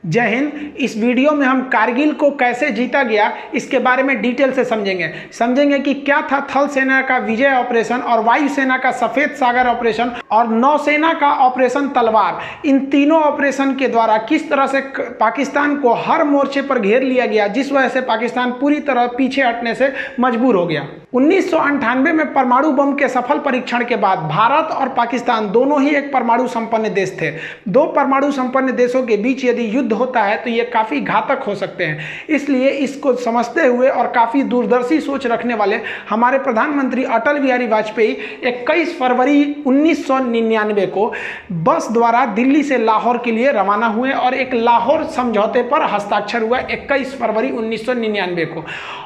जय हिंद। इस वीडियो में हम कारगिल को कैसे जीता गया इसके बारे में डिटेल से समझेंगे कि क्या था थल सेना का विजय ऑपरेशन और वायुसेना का सफेद सागर ऑपरेशन और नौसेना का ऑपरेशन तलवार। इन तीनों ऑपरेशन के द्वारा किस तरह से पाकिस्तान को हर मोर्चे पर घेर लिया गया, जिस वजह से पाकिस्तान पूरी तरह पीछे हटने से मजबूर हो गया। 1998 में परमाणु बम के सफल परीक्षण के बाद भारत और पाकिस्तान दोनों ही एक परमाणु संपन्न देश थे। दो परमाणु संपन्न देशों के बीच यदि युद्ध होता है तो ये काफी घातक हो सकते हैं। इसलिए इसको समझते हुए और काफी दूरदर्शी सोच रखने वाले हमारे प्रधानमंत्री अटल बिहारी वाजपेयी 21 फरवरी 1999 को बस द्वारा दिल्ली से लाहौर के लिए रवाना हुए और एक लाहौर समझौते पर हस्ताक्षर हुआ 21 फरवरी 1999 को।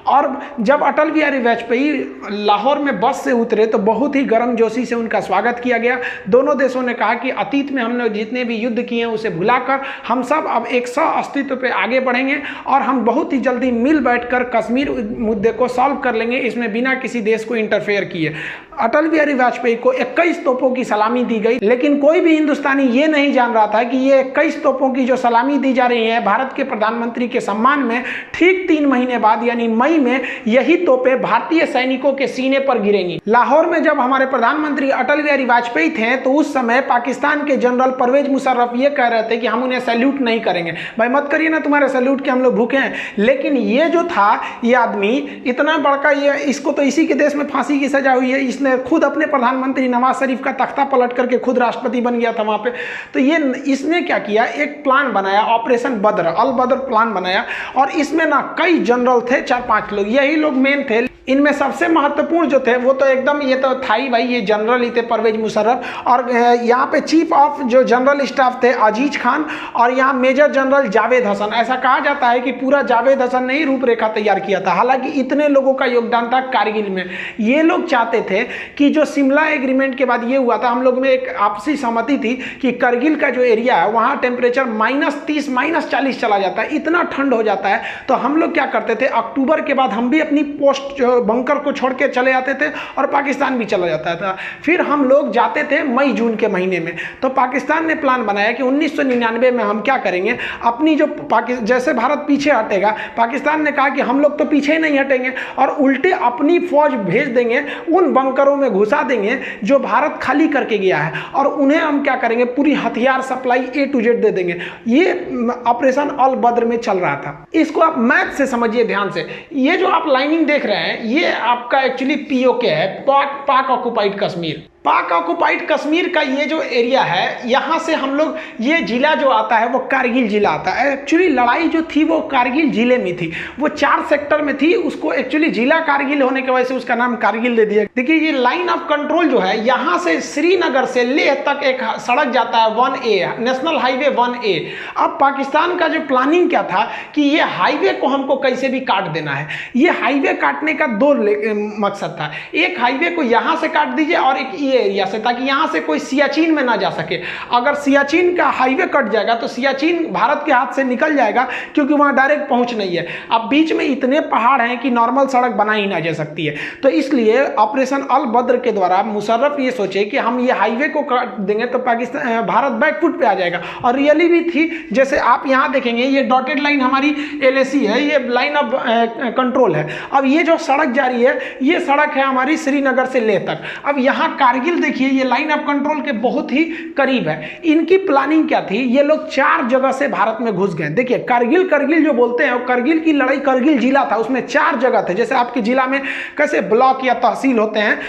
और जब अटल बिहारी वाजपेयी लाहौर में बस से उतरे तो बहुत ही गर्मजोशी से उनका स्वागत किया गया। दोनों देशों ने कहा कि अतीत में हमने जितने भी युद्ध किए हैं उसे भुलाकर हम सब अब एक सह अस्तित्व पे आगे बढ़ेंगे और हम बहुत ही जल्दी मिल बैठकर कश्मीर मुद्दे को सॉल्व कर लेंगे, इसमें बिना किसी देश को इंटरफेयर किए। अटल बिहारी वाजपेयी को 21 तोपों की सलामी दी गई, लेकिन कोई भी हिंदुस्तानी ये नहीं जान रहा था कि ये 21 तोपों की जो सलामी दी जा रही है भारत के प्रधानमंत्री के सम्मान में, ठीक 3 महीने बाद यानी मई में यही तोपें भारतीय सैनिकों के सीने पर गिरेंगी। लाहौर में जब हमारे प्रधानमंत्री अटल बिहारी वाजपेयी थे तो उस समय पाकिस्तान के जनरल परवेज मुशर्रफ ये कह रहे थे कि हम उन्हें सैल्यूट नहीं करेंगे। भाई मत करिए ना, तुम्हारे सैल्यूट के हम लोग भूखे हैं। लेकिन ये जो था ये आदमी इतना बड़का, ये इसको तो इसी के देश में फांसी की सजा हुई है, इसने खुद अपने प्रधानमंत्री नवाज शरीफ का तख्ता पलट करके खुद राष्ट्रपति बन गया था वहां पे। तो ये इसने क्या किया, एक प्लान बनाया, ऑपरेशन बद्र, अल बद्र प्लान बनाया और इसमें ना कई जनरल थे, 4-5 लोग, यही लोग मेन थे। इनमें सबसे महत्वपूर्ण जो थे वो तो एकदम ये तो था ही भाई, ये जनरल ही थे परवेज मुशर्रफ। और यहाँ पे चीफ ऑफ जो जनरल स्टाफ थे अजीज खान और यहाँ मेजर जनरल जावेद हसन। ऐसा कहा जाता है कि पूरा जावेद हसन ने ही रूपरेखा तैयार किया था। हालांकि इतने लोगों का योगदान था कारगिल में। ये लोग चाहते थे कि जो शिमला एग्रीमेंट के बाद ये हुआ था, हम लोग में एक आपसी सहमति थी कि करगिल का जो एरिया है वहाँ टेम्परेचर -30 -40 चला जाता है, इतना ठंड हो जाता है। तो हम लोग क्या करते थे, अक्टूबर के बाद हम भी अपनी पोस्ट बंकर को छोड़ के चले जाते थे और पाकिस्तान भी चला जाता था। फिर हम लोग जाते थे मई जून के महीने में। तो पाकिस्तान ने प्लान बनाया कि 1999 में हम क्या करेंगे, अपनी जो जैसे भारत पीछे हटेगा, पाकिस्तान ने कहा कि हम लोग तो पीछे नहीं हटेंगे और उल्टे अपनी फौज भेज देंगे, उन बंकरों में घुसा देंगे जो भारत खाली करके गया है और उन्हें हम क्या करेंगे, पूरी हथियार सप्लाई A to Z दे देंगे। ये ऑपरेशन अल बद्र में चल रहा था। इसको आप मैप से समझिए ध्यान से। ये जो आप लाइनिंग देख रहे हैं ये आपका एक्चुअली POK है, पाक ऑक्युपाइड कश्मीर। पाक ऑक्युपाइड कश्मीर का ये जो एरिया है, यहाँ से हम लोग, ये जिला जो आता है वो कारगिल जिला आता है। एक्चुअली लड़ाई जो थी वो कारगिल जिले में थी, वो 4 सेक्टर में थी। उसको एक्चुअली जिला कारगिल होने की वजह से उसका नाम कारगिल दे दिया। देखिए ये लाइन ऑफ कंट्रोल जो है, यहाँ से श्रीनगर से लेह तक एक सड़क जाता है 1A, नेशनल हाईवे 1A। अब पाकिस्तान का जो प्लानिंग क्या था कि ये हाईवे को हमको कैसे भी काट देना है। ये हाईवे काटने का 2 मकसद था। एक हाईवे को यहाँ से काट दीजिए और एक एरिया से, ताकि यहां से कोई सियाचिन में ना जा सके। अगर सियाचिन का हाईवे कट जाएगा तो सियाचिन भारत के हाथ से निकल जाएगा, क्योंकि वहां डायरेक्ट पहुंच नहीं है। अब बीच में इतने पहाड़ हैं कि नॉर्मल सड़क बना ही ना जा सकती है। तो इसलिए ऑपरेशन अल बद्र के द्वारा मुशर्रफ ये सोचे कि हम ये हाईवे को काट देंगे तो पाकिस्तान, भारत बैकफुट पे आ जाएगा। और रियली भी थी। जैसे आप यहां देखेंगे ये डॉटेड लाइन हमारी LAC है, ये लाइन ऑफ कंट्रोल है। अब ये जो सड़क जा रही है ये सड़क है हमारी श्रीनगर से लेह तक। अब यहां कारगिल देखिए ये लाइन ऑफ कंट्रोल के बहुत ही करीब है। इनकी प्लानिंग क्या थी, ये लोग 4 जगह से भारत में घुस गए। देखिए करगिल जो बोलते हैं, करगिल की लड़ाई, करगिल जिला था, उसमें 4 जगह थे। जैसे आपके जिला में कैसे ब्लॉक या तहसील होते हैं,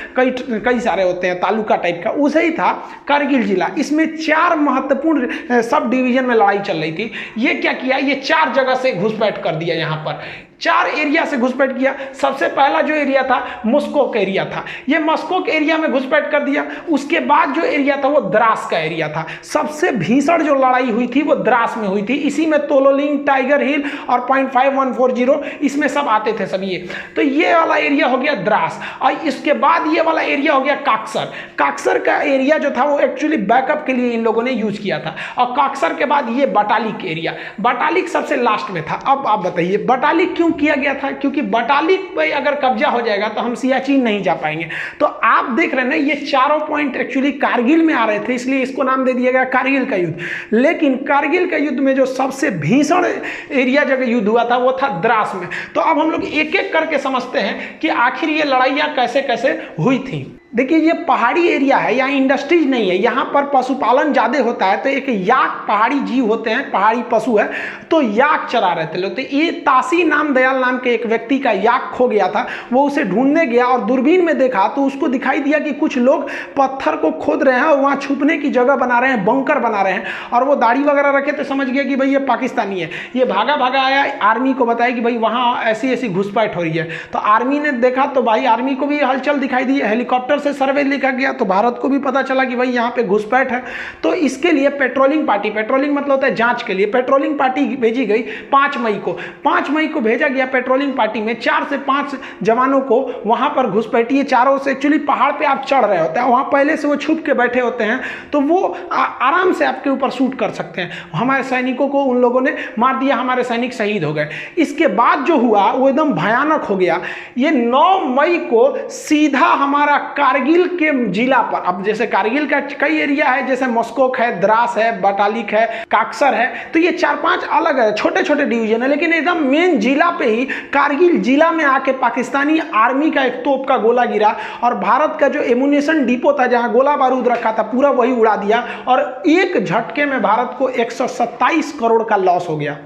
कई सारे होते हैं, तालुका टाइप का, उसे ही था करगिल जिला। इसमें 4 महत्वपूर्ण सब डिवीजन में लड़ाई चल रही थी। ये क्या किया, ये 4 जगह से घुसपैठ कर दिया, यहाँ पर 4 एरिया से घुसपैठ किया। सबसे पहला जो एरिया था मस्कोक एरिया था, ये मस्कोक एरिया में घुसपैठ कर दिया। उसके बाद जो एरिया था वो द्रास का एरिया था। सबसे भीषण जो लड़ाई हुई थी वो द्रास में हुई थी। इसी में तोलोलिंग, टाइगर हिल और 0.5140 इसमें सब आते थे सब ये। तो ये वाला एरिया हो गया द्रास और इसके बाद ये वाला एरिया हो गया काक्सर। काक्सर का एरिया जो था वो एक्चुअली बैकअप के लिए इन लोगों ने यूज किया था। और काक्सर के बाद ये बटालिक एरिया, बटालिक सबसे लास्ट में था। अब आप बताइए बटालिक क्यों किया गया था? क्योंकि बटालिक पे अगर कब्जा हो जाएगा तो हम सियाचिन नहीं जा पाएंगे। तो आप देख रहे हैं ना, ये चारों पॉइंट एक्चुअली कारगिल में आ रहे थे, इसलिए इसको नाम दे दिया गया कारगिल का युद्ध। लेकिन कारगिल का युद्ध में जो सबसे भीषण एरिया जगह युद्ध हुआ था वो था द्रास में। तो अब हम लोग एक एक करके समझते हैं कि आखिर ये लड़ाइयाँ कैसे कैसे हुई थी। देखिए, ये पहाड़ी एरिया है, यहाँ इंडस्ट्रीज नहीं है, यहाँ पर पशुपालन ज़्यादा होता है। तो एक याक पहाड़ी जीव होते हैं, पहाड़ी पशु है, तो याक चरा रहे थे लोग। तो ये तासी नाम दयाल नाम के एक व्यक्ति का याक खो गया था, वो उसे ढूंढने गया और दूरबीन में देखा तो उसको दिखाई दिया कि कुछ लोग पत्थर को खोद रहे हैं और वहाँ छुपने की जगह बना रहे हैं, बंकर बना रहे हैं। और वो दाढ़ी वगैरह रखे तो समझ गया कि भाई ये पाकिस्तानी है। ये भागा भागा आया, आर्मी को बताया कि भाई वहाँ ऐसी ऐसी घुसपैठ हो रही है। तो आर्मी ने देखा तो भाई आर्मी को भी हलचल दिखाई दी, हेलीकॉप्टर से सर्वे लिखा गया तो भारत को भी पता चला कि भाई यहाँ पे घुसपैठ है। तो इसके लिए पेट्रोलिंग पार्टी, पेट्रोलिंग मतलब होता है जांच के लिए, पेट्रोलिंग पार्टी भेजी गई 5 मई को। 5 मई को भेजा गया पेट्रोलिंग पार्टी में 4 से 5 जवानों को वहां पर घुसपैठी। चारों से एक्चुअली पहाड़ पे आप चढ़ रहे होते हैं, वहां पहले से वो छुप के बैठे होते हैं, तो वो आराम से आपके ऊपर शूट कर सकते हैं। हमारे सैनिकों को उन लोगों ने मार दिया, हमारे सैनिक शहीद हो गए। इसके बाद जो हुआ वो एकदम भयानक हो गया। ये 9 मई को सीधा हमारा कारगिल के जिला पर, अब जैसे कारगिल का कई एरिया है, जैसे मस्कोक है, द्रास है, बटालिक है, काक्सर है, तो ये 4-5 अलग है, छोटे छोटे डिवीजन है, लेकिन एकदम मेन जिला पे ही कारगिल जिला में आके पाकिस्तानी आर्मी का एक तोप का गोला गिरा और भारत का जो एमुनेशन डिपो था जहां गोला बारूद रखा था पूरा वही उड़ा दिया और एक झटके में भारत को 127 करोड़ का लॉस हो गया।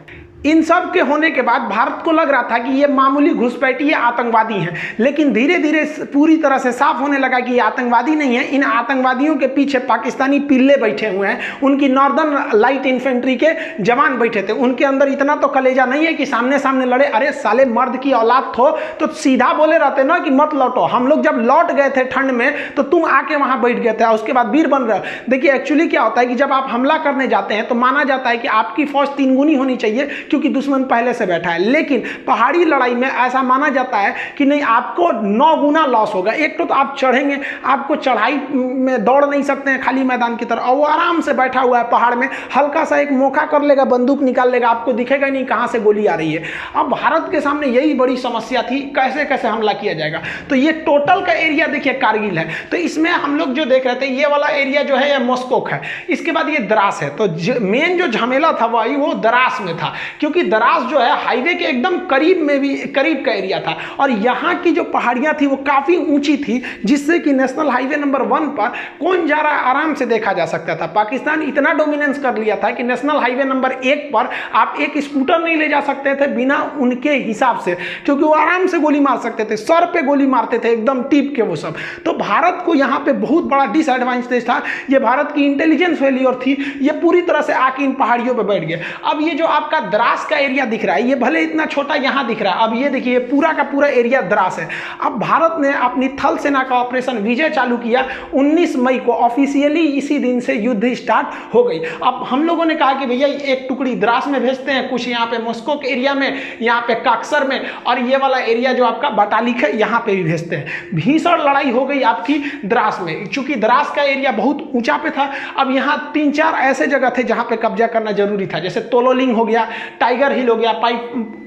इन सब के होने के बाद भारत को लग रहा था कि ये मामूली घुसपैठी आतंकवादी हैं, लेकिन धीरे धीरे पूरी तरह से साफ होने लगा कि ये आतंकवादी नहीं है। इन आतंकवादियों के पीछे पाकिस्तानी पिल्ले बैठे हुए हैं, उनकी नॉर्दर्न लाइट इन्फेंट्री के जवान बैठे थे। उनके अंदर इतना तो कलेजा नहीं है कि सामने सामने लड़े। अरे साले, मर्द की औलाद हो तो सीधा बोले रहते ना कि मत लौटो। हम लोग जब लौट गए थे ठंड में तो तुम आके वहां बैठ गए थे, उसके बाद वीर बन रहे हो। देखिए एक्चुअली क्या होता है कि जब आप हमला करने जाते हैं तो माना जाता है कि आपकी फौज 3 गुनी होनी चाहिए क्योंकि दुश्मन पहले से बैठा है। लेकिन पहाड़ी लड़ाई में ऐसा माना जाता है कि नहीं, आपको 9 गुना लॉस होगा। एक तो आप चढ़ेंगे, आपको चढ़ाई में दौड़ नहीं सकते हैं खाली मैदान की तरफ, और वो आराम से बैठा हुआ है पहाड़ में, हल्का सा एक मौका कर लेगा, बंदूक निकाल लेगा, आपको दिखेगा नहीं कहां से गोली आ रही है। अब भारत के सामने यही बड़ी समस्या थी, कैसे कैसे हमला किया जाएगा। तो ये टोटल का एरिया देखिए कारगिल है, तो इसमें हम लोग जो देख रहे थे ये वाला एरिया जो है ये मस्कोक है, इसके बाद ये द्रास है। तो मेन जो झमेला था वही वो द्रास में था, क्योंकि द्रास जो है हाईवे के एकदम करीब में भी करीब का एरिया था और यहाँ की जो पहाड़ियां थी वो काफी ऊंची थी, जिससे कि नेशनल हाईवे नंबर 1 पर कौन जा रहा है आराम से देखा जा सकता था। पाकिस्तान इतना डोमिनेंस कर लिया था कि नेशनल हाईवे नंबर 1 पर आप एक स्कूटर नहीं ले जा सकते थे बिना उनके हिसाब से, क्योंकि वो आराम से गोली मार सकते थे, सर पे गोली मारते थे एकदम टिप के वो सब। तो भारत को यहाँ पे बहुत बड़ा डिसएडवांटेज था, ये भारत की इंटेलिजेंस फेलियर थी, ये पूरी तरह से आके इन पहाड़ियों पे बैठ गए। अब ये जो आपका द्रास का एरिया दिख रहा है, ये भले इतना छोटा यहाँ दिख रहा है, अब ये देखिए पूरा का पूरा एरिया द्रास है। अब भारत ने अपनी थल सेना का ऑपरेशन विजय चालू किया 19 मई को, ऑफिशियली इसी दिन से युद्ध स्टार्ट हो गई। अब हम लोगों ने कहा कि भैया एक टुकड़ी द्रास में भेजते हैं, कुछ यहाँ पे मस्कोक एरिया में, यहाँ पे काक्सर में, और ये वाला एरिया जो आपका बटालिक है यहाँ पे भी भेजते हैं। भीषण लड़ाई हो गई आपकी द्रास में, चूंकि द्रास का एरिया बहुत ऊंचा पे था। अब यहाँ 3-4 ऐसे जगह थे जहाँ पे कब्जा करना जरूरी था, जैसे तोलोलिंग हो गया, टाइगर हिल हो गया,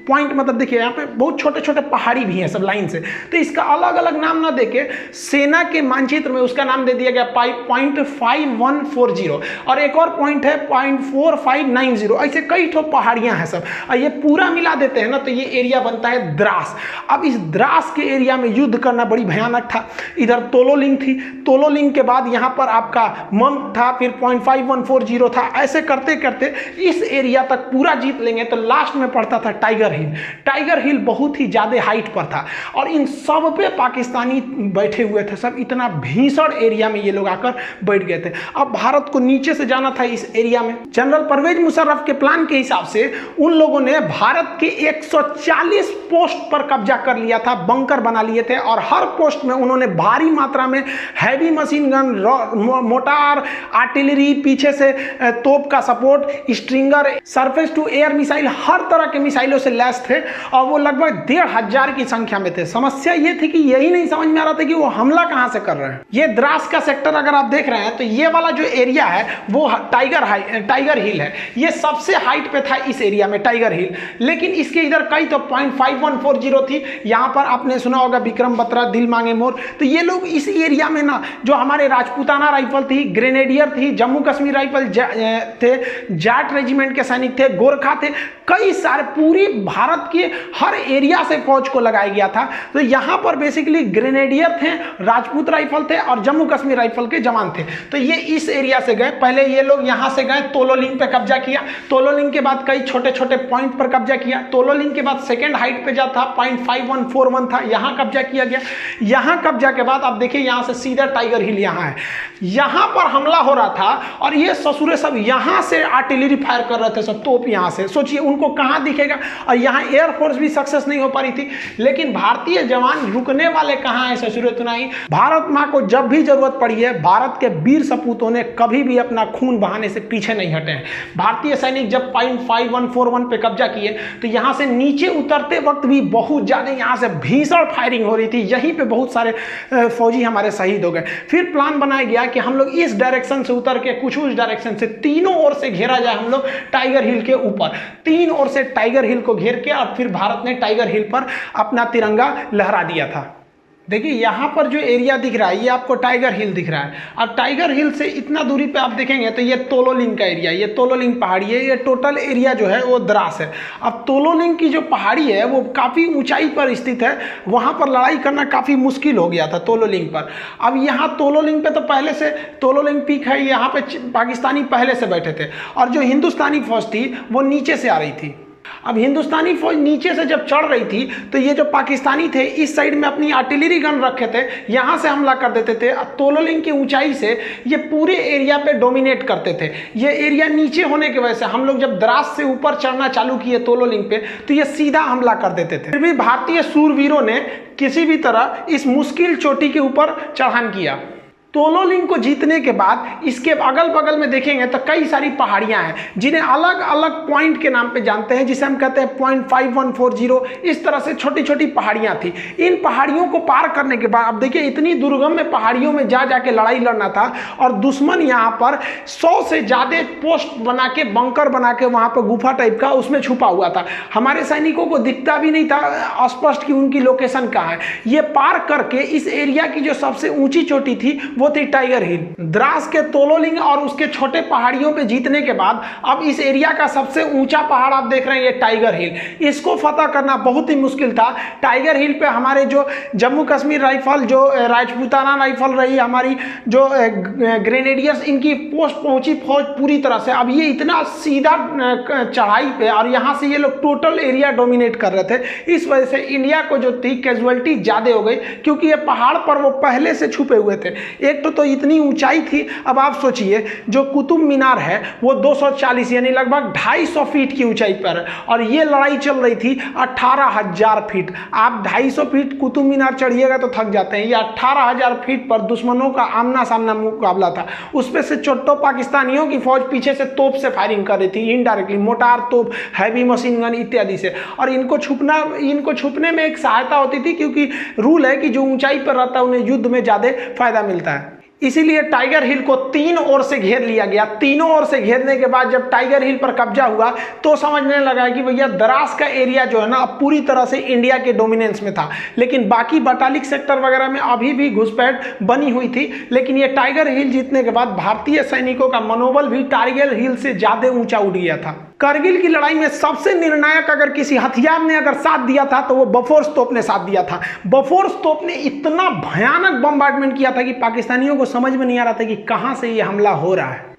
पॉइंट मतलब देखिए यहाँ पे बहुत छोटे छोटे पहाड़ी भी हैं सब लाइन से, तो इसका अलग अलग नाम ना देके सेना के मानचित्र में उसका नाम दे दिया गया पॉइंट 5140, और एक और पॉइंट है पॉइंट 4590। ऐसे कई ठो पहाड़ियां हैं सब, और ये पूरा मिला देते हैं ना तो ये एरिया बनता है द्रास। अब इस द्रास के एरिया में युद्ध करना बड़ी भयानक था। इधर तोलोलिंग थी, तोलोलिंग के बाद यहाँ पर आपका मंग था, फिर पॉइंट 5140 था। ऐसे करते करते इस एरिया तक पूरा जीत लेंगे तो लास्ट में पड़ता था टाइगर हिल। टाइगर हिल बहुत ही ज्यादा हाइट पर था और इन सब पे पाकिस्तानी बैठे हुए थे सब, इतना भीषण एरिया में ये लोग आकर बैठ गए थे। अब भारत को नीचे से जाना था इस एरिया में। जनरल परवेज मुशर्रफ के प्लान के हिसाब से उन लोगों ने भारत के 140 पोस्ट पर कब्जा कर लिया था, बंकर बना लिए थे, और हर पोस्ट में उन्होंने भारी मात्रा में heavy machine gun, mortar, artillery, पीछे से तोप का support, Stinger, surface to air missile missile, हर तरह के मिसाइलों से लैस थे और वो लगभग 1500 की संख्या में थे। समस्या ये थी कि यही नहीं समझ में आ रहा था कि वो हमला कहां से कर रहे हैं। ये द्रास का सेक्टर अगर आप देख रहे हैं तो ये वाला जो एरिया है वो टाइगर हिल है। ये सबसे हाइट पे था इस एरिया में टाइगर हिल, लेकिन इसके इधर कई तो 0.5140 थी। यहां पर आपने सुना होगा विक्रम बत्रा, दिल मांगे मोर। तो ये लोग इस एरिया में ना, जो हमारे राजपूताना राइफल थी, ग्रेनेडियर थी, जम्मू कश्मीर राइफल थे, जाट रेजिमेंट के सैनिक थे, गोरखा थे, कई सारे पूरी भारत के हर एरिया से फौज को लगाया गया था। तो यहां पर बेसिकली ग्रेनेडियर थे, राजपूत राइफल थे और जम्मू कश्मीर राइफल के जवान थे। तो ये इस एरिया से गए। पहले ये लोग यहां से गए, तोलोलिंग पे कब्जा किया। तोलोलिंग के बाद कई छोटे छोटे पॉइंट पर कब्जा किया। तोलोलिंग के बाद सेकेंड हाइट पे जा था 0.5141 था, यहां कब्जा किया गया। यहां कब्जा के बाद अब देखिए यहां से सीधा टाइगर हिल यहां है। यहां पर हमला हो रहा था और ये ससुरे सब यहां से आर्टिलरी फायर कर रहे थे, सब तोप यहां से। सोचिए उनको कहां दिखेगा, और यहां एयरफोर्स भी सक्सेस नहीं हो पा रही थी। लेकिन भारतीय जवान रुकने वाले कहां है ससुरे तुनाई। भारत मां को जब भी जरूरत पड़ी है, भारत के वीर सपूतों ने कभी भी अपना खून बहाने से पीछे नहीं हटे हैं। भारतीय सैनिक जब 0.5141 पे कब्जा किए तो यहां से नीचे उतरते वक्त भी बहुत ज्यादा यहां से भीषण फायरिंग हो रही थी। यहीं पे बहुत सारे फौजी हमारे शहीद हो गए। फिर प्लान बनाया गया कि हम लोग इस डायरेक्शन से उतर के कुछ उस डायरेक्शन से तीनों ओर से घेरा जाए हम लोग टाइगर हिल के ऊपर। तीन ओर से टाइगर हिल को घेर के और फिर भारत ने टाइगर हिल पर अपना तिरंगा लहरा दिया था। देखिए यहाँ पर जो एरिया दिख रहा है ये आपको टाइगर हिल दिख रहा है। अब टाइगर हिल से इतना दूरी पे आप देखेंगे तो ये तोलोलिंग का एरिया, ये तोलोलिंग पहाड़ी है। ये टोटल एरिया जो है वो द्रास है। अब तोलोलिंग की जो पहाड़ी है वो काफ़ी ऊंचाई पर स्थित है, वहाँ पर लड़ाई करना काफ़ी मुश्किल हो गया था तोलोलिंग पर। अब यहाँ तोलोलिंग पे तो पहले से तोलोलिंग पीक है, यहाँ पे पाकिस्तानी पहले से बैठे थे और जो हिंदुस्तानी फौज थी वो नीचे से आ रही थी। अब हिंदुस्तानी फौज नीचे से जब चढ़ रही थी तो ये जो पाकिस्तानी थे इस साइड में अपनी आर्टिलरी गन रखे थे, यहाँ से हमला कर देते थे। तोलोलिंग की ऊंचाई से ये पूरे एरिया पे डोमिनेट करते थे। ये एरिया नीचे होने की वजह से हम लोग जब द्रास से ऊपर चढ़ना चालू किए तोलोलिंग पे तो ये सीधा हमला कर देते थे। फिर भी भारतीय सूरवीरों ने किसी भी तरह इस मुश्किल चोटी के ऊपर चढ़ान किया। तोलोलिंग को जीतने के बाद इसके अगल बगल में देखेंगे तो कई सारी पहाड़ियां हैं जिन्हें अलग अलग पॉइंट के नाम पे जानते हैं, जिसे हम कहते हैं 0.5140। इस तरह से छोटी छोटी पहाड़ियां थी। इन पहाड़ियों को पार करने के बाद अब देखिए इतनी दुर्गम में पहाड़ियों में जा जाके लड़ाई लड़ना था और दुश्मन यहाँ पर 100 से ज़्यादा पोस्ट बना के, बंकर बना के वहाँ पर गुफा टाइप का उसमें छुपा हुआ था। हमारे सैनिकों को दिखता भी नहीं था स्पष्ट कि उनकी लोकेशन कहाँ है। ये पार करके इस एरिया की जो सबसे ऊंची चोटी थी वो थी टाइगर हिल। द्रास के तोलोलिंग और उसके छोटे पहाड़ियों पे जीतने के बाद अब इस एरिया का सबसे ऊंचा पहाड़ आप देख रहे हैं ये टाइगर हिल। इसको फतह करना बहुत ही मुश्किल था। टाइगर हिल पे हमारे जो जम्मू कश्मीर राइफल, जो राजपूताना राइफल रही, हमारी जो ग्रेनेडियर्स, इनकी पोस्ट पहुंची फौज पूरी तरह से। अब ये इतना सीधा चढ़ाई पे और यहाँ से ये लोग टोटल एरिया डोमिनेट कर रहे थे। इस वजह से इंडिया को जो थी कैजुअलिटी ज़्यादा हो गई क्योंकि ये पहाड़ पर वो पहले से छुपे हुए थे। एक तो इतनी ऊंचाई थी। अब आप सोचिए जो कुतुब मीनार है वो 240 यानी लगभग 250 फीट की ऊंचाई पर है और ये लड़ाई चल रही थी 18,000 फीट। आप 250 फीट कुतुब मीनार चढ़िएगा तो थक जाते हैं। ये 18,000 फीट पर दुश्मनों का आमना सामना मुकाबला था। उसमें से चोट्टो पाकिस्तानियों की फौज पीछे से तोप से फायरिंग कर रही थी, इनडायरेक्टली मोटार तोप, हैवी मशीन गन इत्यादि से। और इनको छुपने में एक सहायता होती थी क्योंकि रूल है कि जो ऊंचाई पर रहता है उन्हें युद्ध में ज्यादा फायदा मिलता है। इसीलिए टाइगर हिल को तीन ओर से घेर लिया गया। तीनों ओर से घेरने के बाद जब टाइगर हिल पर कब्जा हुआ तो समझने लगा कि भैया द्रास का एरिया जो है ना अब पूरी तरह से इंडिया के डोमिनेंस में था। लेकिन बाकी बटालिक सेक्टर वगैरह में अभी भी घुसपैठ बनी हुई थी। लेकिन ये टाइगर हिल जीतने के बाद भारतीय सैनिकों का मनोबल भी टाइगर हिल से ज्यादा ऊंचा उठ गया था। करगिल की लड़ाई में सबसे निर्णायक अगर किसी हथियार ने अगर साथ दिया था तो वो बफोर्स तोप ने साथ दिया था। बफोर्स तोप ने इतना भयानक बम्बार्डमेंट किया था कि पाकिस्तानियों को समझ में नहीं आ रहा था कि कहां से ये हमला हो रहा है।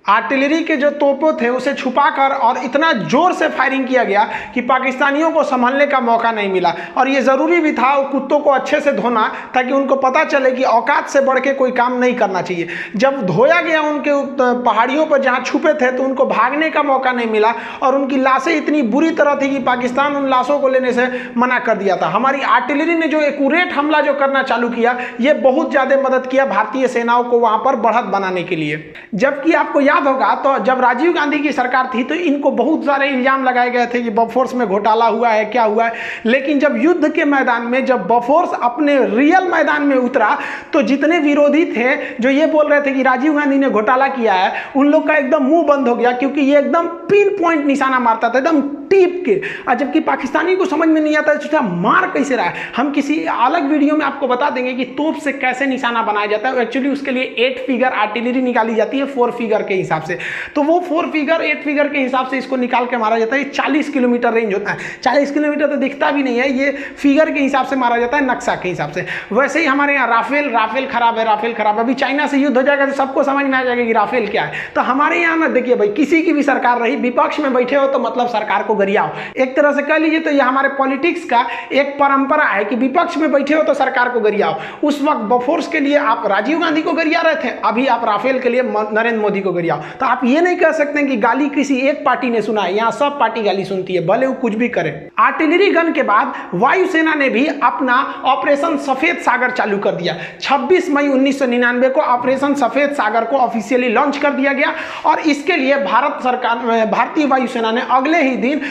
आर्टिलरी के जो तोपों थे उसे छुपाकर और इतना जोर से फायरिंग किया गया कि पाकिस्तानियों को संभलने का मौका नहीं मिला। और ये ज़रूरी भी था कुत्तों को अच्छे से धोना ताकि उनको पता चले कि औकात से बढ़ के कोई काम नहीं करना चाहिए। जब धोया गया उनके पहाड़ियों पर जहाँ छुपे थे तो उनको भागने का मौका नहीं मिला और उनकी लाशें इतनी बुरी तरह थी कि पाकिस्तान उन लाशों को लेने से मना कर दिया था। हमारी आर्टिलरी ने जो एक्यूरेट हमला जो करना चालू किया ये बहुत ज़्यादा मदद किया भारतीय सेनाओं को वहाँ पर बढ़त बनाने के लिए। जबकि आपको याद होगा तो जब राजीव गांधी की सरकार थी तो इनको बहुत सारे इल्जाम लगाए गए थे कि बफोर्स में घोटाला हुआ है, क्या हुआ है। लेकिन जब युद्ध के मैदान में जब बफोर्स अपने रियल मैदान में उतरा तो जितने विरोधी थे जो ये बोल रहे थे कि राजीव गांधी ने घोटाला किया है, उन लोग का एकदम मुंह बंद हो गया, क्योंकि ये एकदम पिन पॉइंट निशाना मारता था, एकदम टीप के। और जबकि पाकिस्तानी को समझ में नहीं आता सोचा मार कैसे रहा है। हम किसी अलग वीडियो में आपको बता देंगे कि तोप से कैसे निशाना बनाया जाता है। एक्चुअली उसके लिए 8 फिगर आर्टिलरी निकाली जाती है 4 फिगर के हिसाब से, तो वो 4 फिगर 8 फिगर के हिसाब से इसको निकाल के मारा जाता है। 40 किलोमीटर रेंज होता है, 40 किलोमीटर तो दिखता भी नहीं है, ये फिगर के हिसाब से मारा जाता है, नक्शा के हिसाब से। वैसे ही हमारे यहाँ राफेल खराब है, राफेल खराब है। अभी चाइना से युद्ध हो जाएगा तो सबको समझ में आ जाएगा कि राफेल क्या है। तो हमारे यहाँ ना देखिए भाई, किसी की भी सरकार रही, विपक्ष में बैठे हो तो मतलब सरकार को गरियाओ, एक तरह से कह लीजिए। तो ये हमारे पॉलिटिक्स का एक परंपरा है कि विपक्ष में बैठे हो तो सरकार को गरियाओ। उस वक्त बफोर्स के लिए आप राजीव गांधी को गरिया रहे थे, अभी आप राफेल के लिए नरेंद्र मोदी को गरियाओ। तो आप ये नहीं कह सकते कि गाली किसी एक पार्टी ने सुना है, यहाँ सब पार्टी गाली सुनती है, भले वो कुछ भी करे। आर्टिलरी गन के बाद वायुसेना ने भी अपना ऑपरेशन सफेद सागर चालू कर दिया। 26 मई 1999 को ऑपरेशन सफेद सागर को ऑफिशियली लॉन्च कर दिया गया और इसके लिए भारतीय वायुसेना ने अगले ही दिन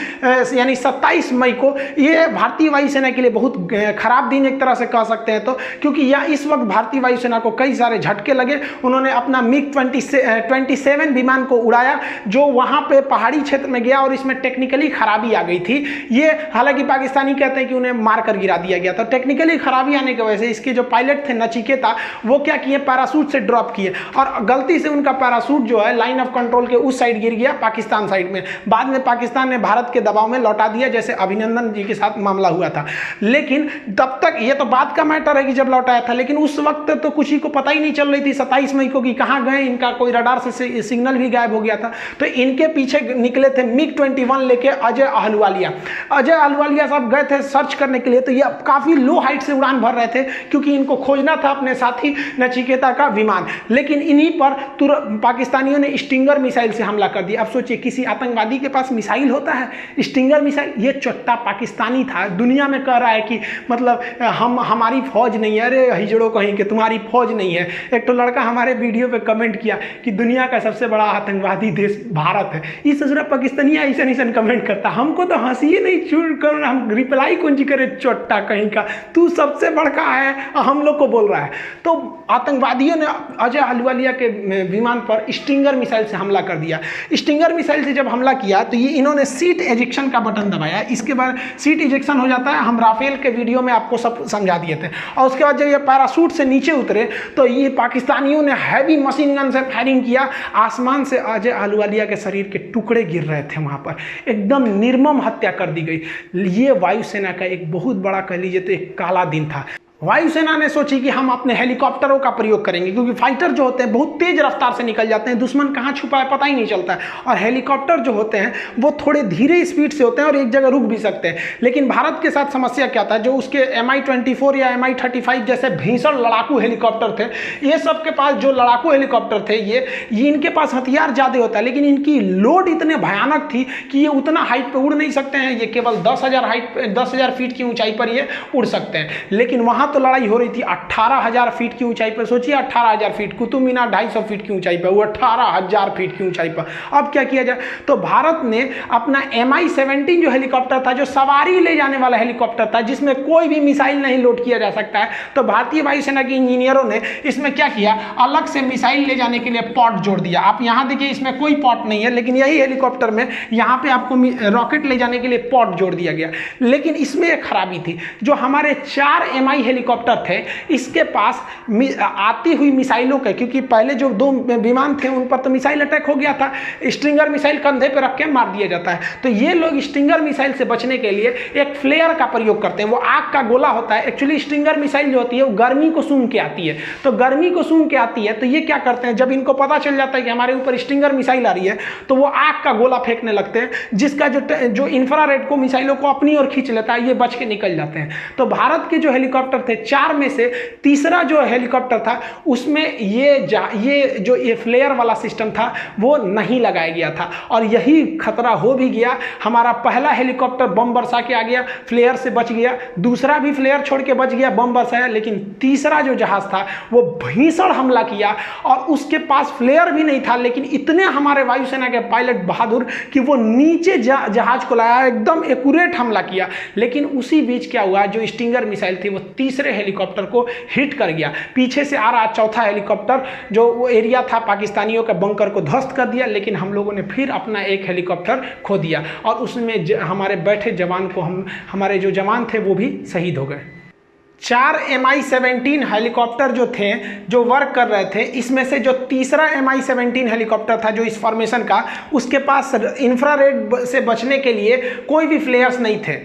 यानी 27 मई को, ये भारतीय वायुसेना के लिए बहुत खराब दिन एक तरह से कह सकते हैं, तो क्योंकि यह इस वक्त भारतीय वायुसेना को कई सारे झटके लगे। उन्होंने अपना मिग 27 विमान को उड़ाया जो वहां पे पहाड़ी क्षेत्र में गया और इसमें टेक्निकली खराबी आ गई थी। ये हालांकि पाकिस्तानी कहते हैं कि उन्हें मारकर गिरा दिया गया था। टेक्निकली खराबी आने की वजह से इसके जो पायलट थे नचिकेता, वो क्या किए, पैराशूट से ड्रॉप किए और गलती से उनका पैराशूट जो है लाइन ऑफ कंट्रोल के उस साइड गिर गया, पाकिस्तान साइड में। बाद में पाकिस्तान ने भारत के दबाव में लौटा दिया, जैसे अभिनंदन जी के साथ मामला हुआ था। लेकिन तब तक, ये तो बात का मैटर है कि जब लौटाया था, लेकिन उस वक्त तो कुछ ही को पता ही नहीं चल रही थी 27 मई को कि कहाँ गए, इनका कोई रडार से सिग्नल भी गायब हो गया था। तो इनके पीछे निकले थे मिग 21 लेके अजय अहलुवालिया। अजय अहलुवालिया साहब गए थे सर्च करने के लिए, तो ये काफी लो हाइट से उड़ान भर रहे थे क्योंकि इनको खोजना था अपने साथी नचिकेता का विमान। लेकिन इन्हीं पर पाकिस्तानियों ने स्टिंगर मिसाइल से हमला कर दिया। अब सोचिए, किसी आतंकवादी के पास मिसाइल होता है, स्टिंगर मिसाइल। ये चोट्टा पाकिस्तानी था, दुनिया में कह रहा है कि मतलब हमारी फौज नहीं है। अरे हिजड़ो कहीं के, तुम्हारी फौज नहीं है। एक तो लड़का हमारे वीडियो पे कमेंट किया कि दुनिया का सबसे बड़ा आतंकवादी देश भारत है। इस दूसरा पाकिस्तानी ऐसा कमेंट करता, हमको तो हंसी ही नहीं छूट कर, हम रिप्लाई कौन जी करे, चोट्टा कहीं का, तू सबसे बड़का है, हम लोग को बोल रहा है। तो आतंकवादियों ने अजय अहलुवालिया के विमान पर स्टिंगर मिसाइल से हमला कर दिया। स्टिंगर मिसाइल से जब हमला किया तो ये इन्होंने सीट एजेक्शन का बटन दबाया। इसके बाद सीट इजेक्शन हो जाता है, हम राफेल के वीडियो में आपको सब समझा दिए थे। और उसके बाद जब ये पैराशूट से नीचे उतरे तो ये पाकिस्तानियों ने हैवी मशीन गन से फायरिंग किया। आसमान से अजय अहलुवालिया के शरीर के टुकड़े गिर रहे थे, वहां पर एकदम निर्मम हत्या कर दी गई। ये वायुसेना का एक बहुत बड़ा, कह लीजिए तो एक काला दिन था। वायुसेना ने सोची कि हम अपने हेलीकॉप्टरों का प्रयोग करेंगे, क्योंकि फाइटर जो होते हैं बहुत तेज रफ्तार से निकल जाते हैं, दुश्मन कहाँ छुपा है पता ही नहीं चलता है। और हेलीकॉप्टर जो होते हैं वो थोड़े धीरे स्पीड से होते हैं और एक जगह रुक भी सकते हैं। लेकिन भारत के साथ समस्या क्या था, जो उसके Mi-24 या Mi-35 जैसे भीषण लड़ाकू हेलीकॉप्टर थे, ये सब के पास जो लड़ाकू हेलीकॉप्टर थे, ये इनके पास हथियार ज़्यादा होता है, लेकिन इनकी लोड इतने भयानक थी कि ये उतना हाइट पर उड़ नहीं सकते हैं। ये केवल 10,000 फीट की ऊंचाई पर ये उड़ सकते हैं। लेकिन वहाँ तो लड़ाई हो रही थी 18,000 फीट की ऊंचाई पर। सोचिए 18,000 फीट, कुतुब मीनार 250 फीट की ऊंचाई पर, वो 18,000 फीट की ऊंचाई पर। अब क्या किया जाए, तो भारत ने अपना Mi-17 जो हेलीकॉप्टर था, जो सवारी ले जाने वाला हेलीकॉप्टर था, जिसमें कोई भी मिसाइल नहीं लोड किया जा सकता है, तो भारतीय वायुसेना के इंजीनियरों ने इसमें क्या किया, अलग से मिसाइल ले जाने के लिए पॉट जोड़ दिया। आप यहाँ देखिए, इसमें कोई पॉट नहीं है, लेकिन यही हेलीकॉप्टर में यहाँ पे आपको रॉकेट ले जाने के लिए पॉट जोड़ दिया गया। लेकिन इसमें एक खराबी थी, जो हमारे 4 Mi हेलीकॉप्टर थे, इसके पास आती हुई मिसाइलों के, क्योंकि पहले जो 2 विमान थे उन पर तो मिसाइल अटैक हो गया था, स्टिंगर मिसाइल कंधे पे रख के मार दिया जाता है। तो ये लोग स्टिंगर मिसाइल से बचने के लिए एक फ्लेयर का प्रयोग करते हैं। वो आग का गोला होता है। एक्चुअली स्टिंगर मिसाइल जो होती है वो गर्मी को सूंघ के आती है, तो गर्मी को सूंघ के आती है, तो ये क्या करते हैं, जब इनको पता चल जाता है कि हमारे ऊपर स्टिंगर मिसाइल आ रही है, तो वो आग का गोला फेंकने लगते हैं, जिसका जो इंफ्रारेड को मिसाइलों को अपनी ओर खींच लेता है, ये बच के निकल जाते हैं। तो भारत के जो हेलीकॉप्टर थे, 4 में से तीसरा जो हेलीकॉप्टर था उसमें ये फ्लेयर वाला सिस्टम था वो नहीं लगाया गया था, और यही खतरा हो भी गया। हमारा पहला हेलीकॉप्टर बम बरसा के आ गया, फ्लेयर से बच गया, दूसरा भी फ्लेयर छोड़ के बच गया, बम बरसाया, लेकिन तीसरा जो जहाज था वो भीषण हमला किया और उसके पास फ्लेयर भी नहीं था, लेकिन इतने हमारे वायुसेना के पायलट बहादुर कि वो नीचे जहाज को लाया, एकदम एक्यूरेट हमला किया। लेकिन उसी बीच क्या हुआ, जो स्टिंगर मिसाइल थी वो तीसरे हेलीकॉप्टर को हिट कर गया। पीछे से आ रहा चौथा हेलीकॉप्टर जो वो एरिया था पाकिस्तानियों के बंकर को ध्वस्त कर दिया, लेकिन हम लोगों ने फिर अपना एक हेलीकॉप्टर खो दिया और उसमें हमारे बैठे जवान को हमारे जो जवान थे वो भी शहीद हो गए। 4 MI-17 हेलीकॉप्टर जो थे जो वर्क कर रहे थे, इसमें से जो तीसरा MI-17 हेलीकॉप्टर था जो इस फॉर्मेशन का, उसके पास इंफ्रारेड से बचने के लिए कोई भी फ्लेयर्स नहीं थे।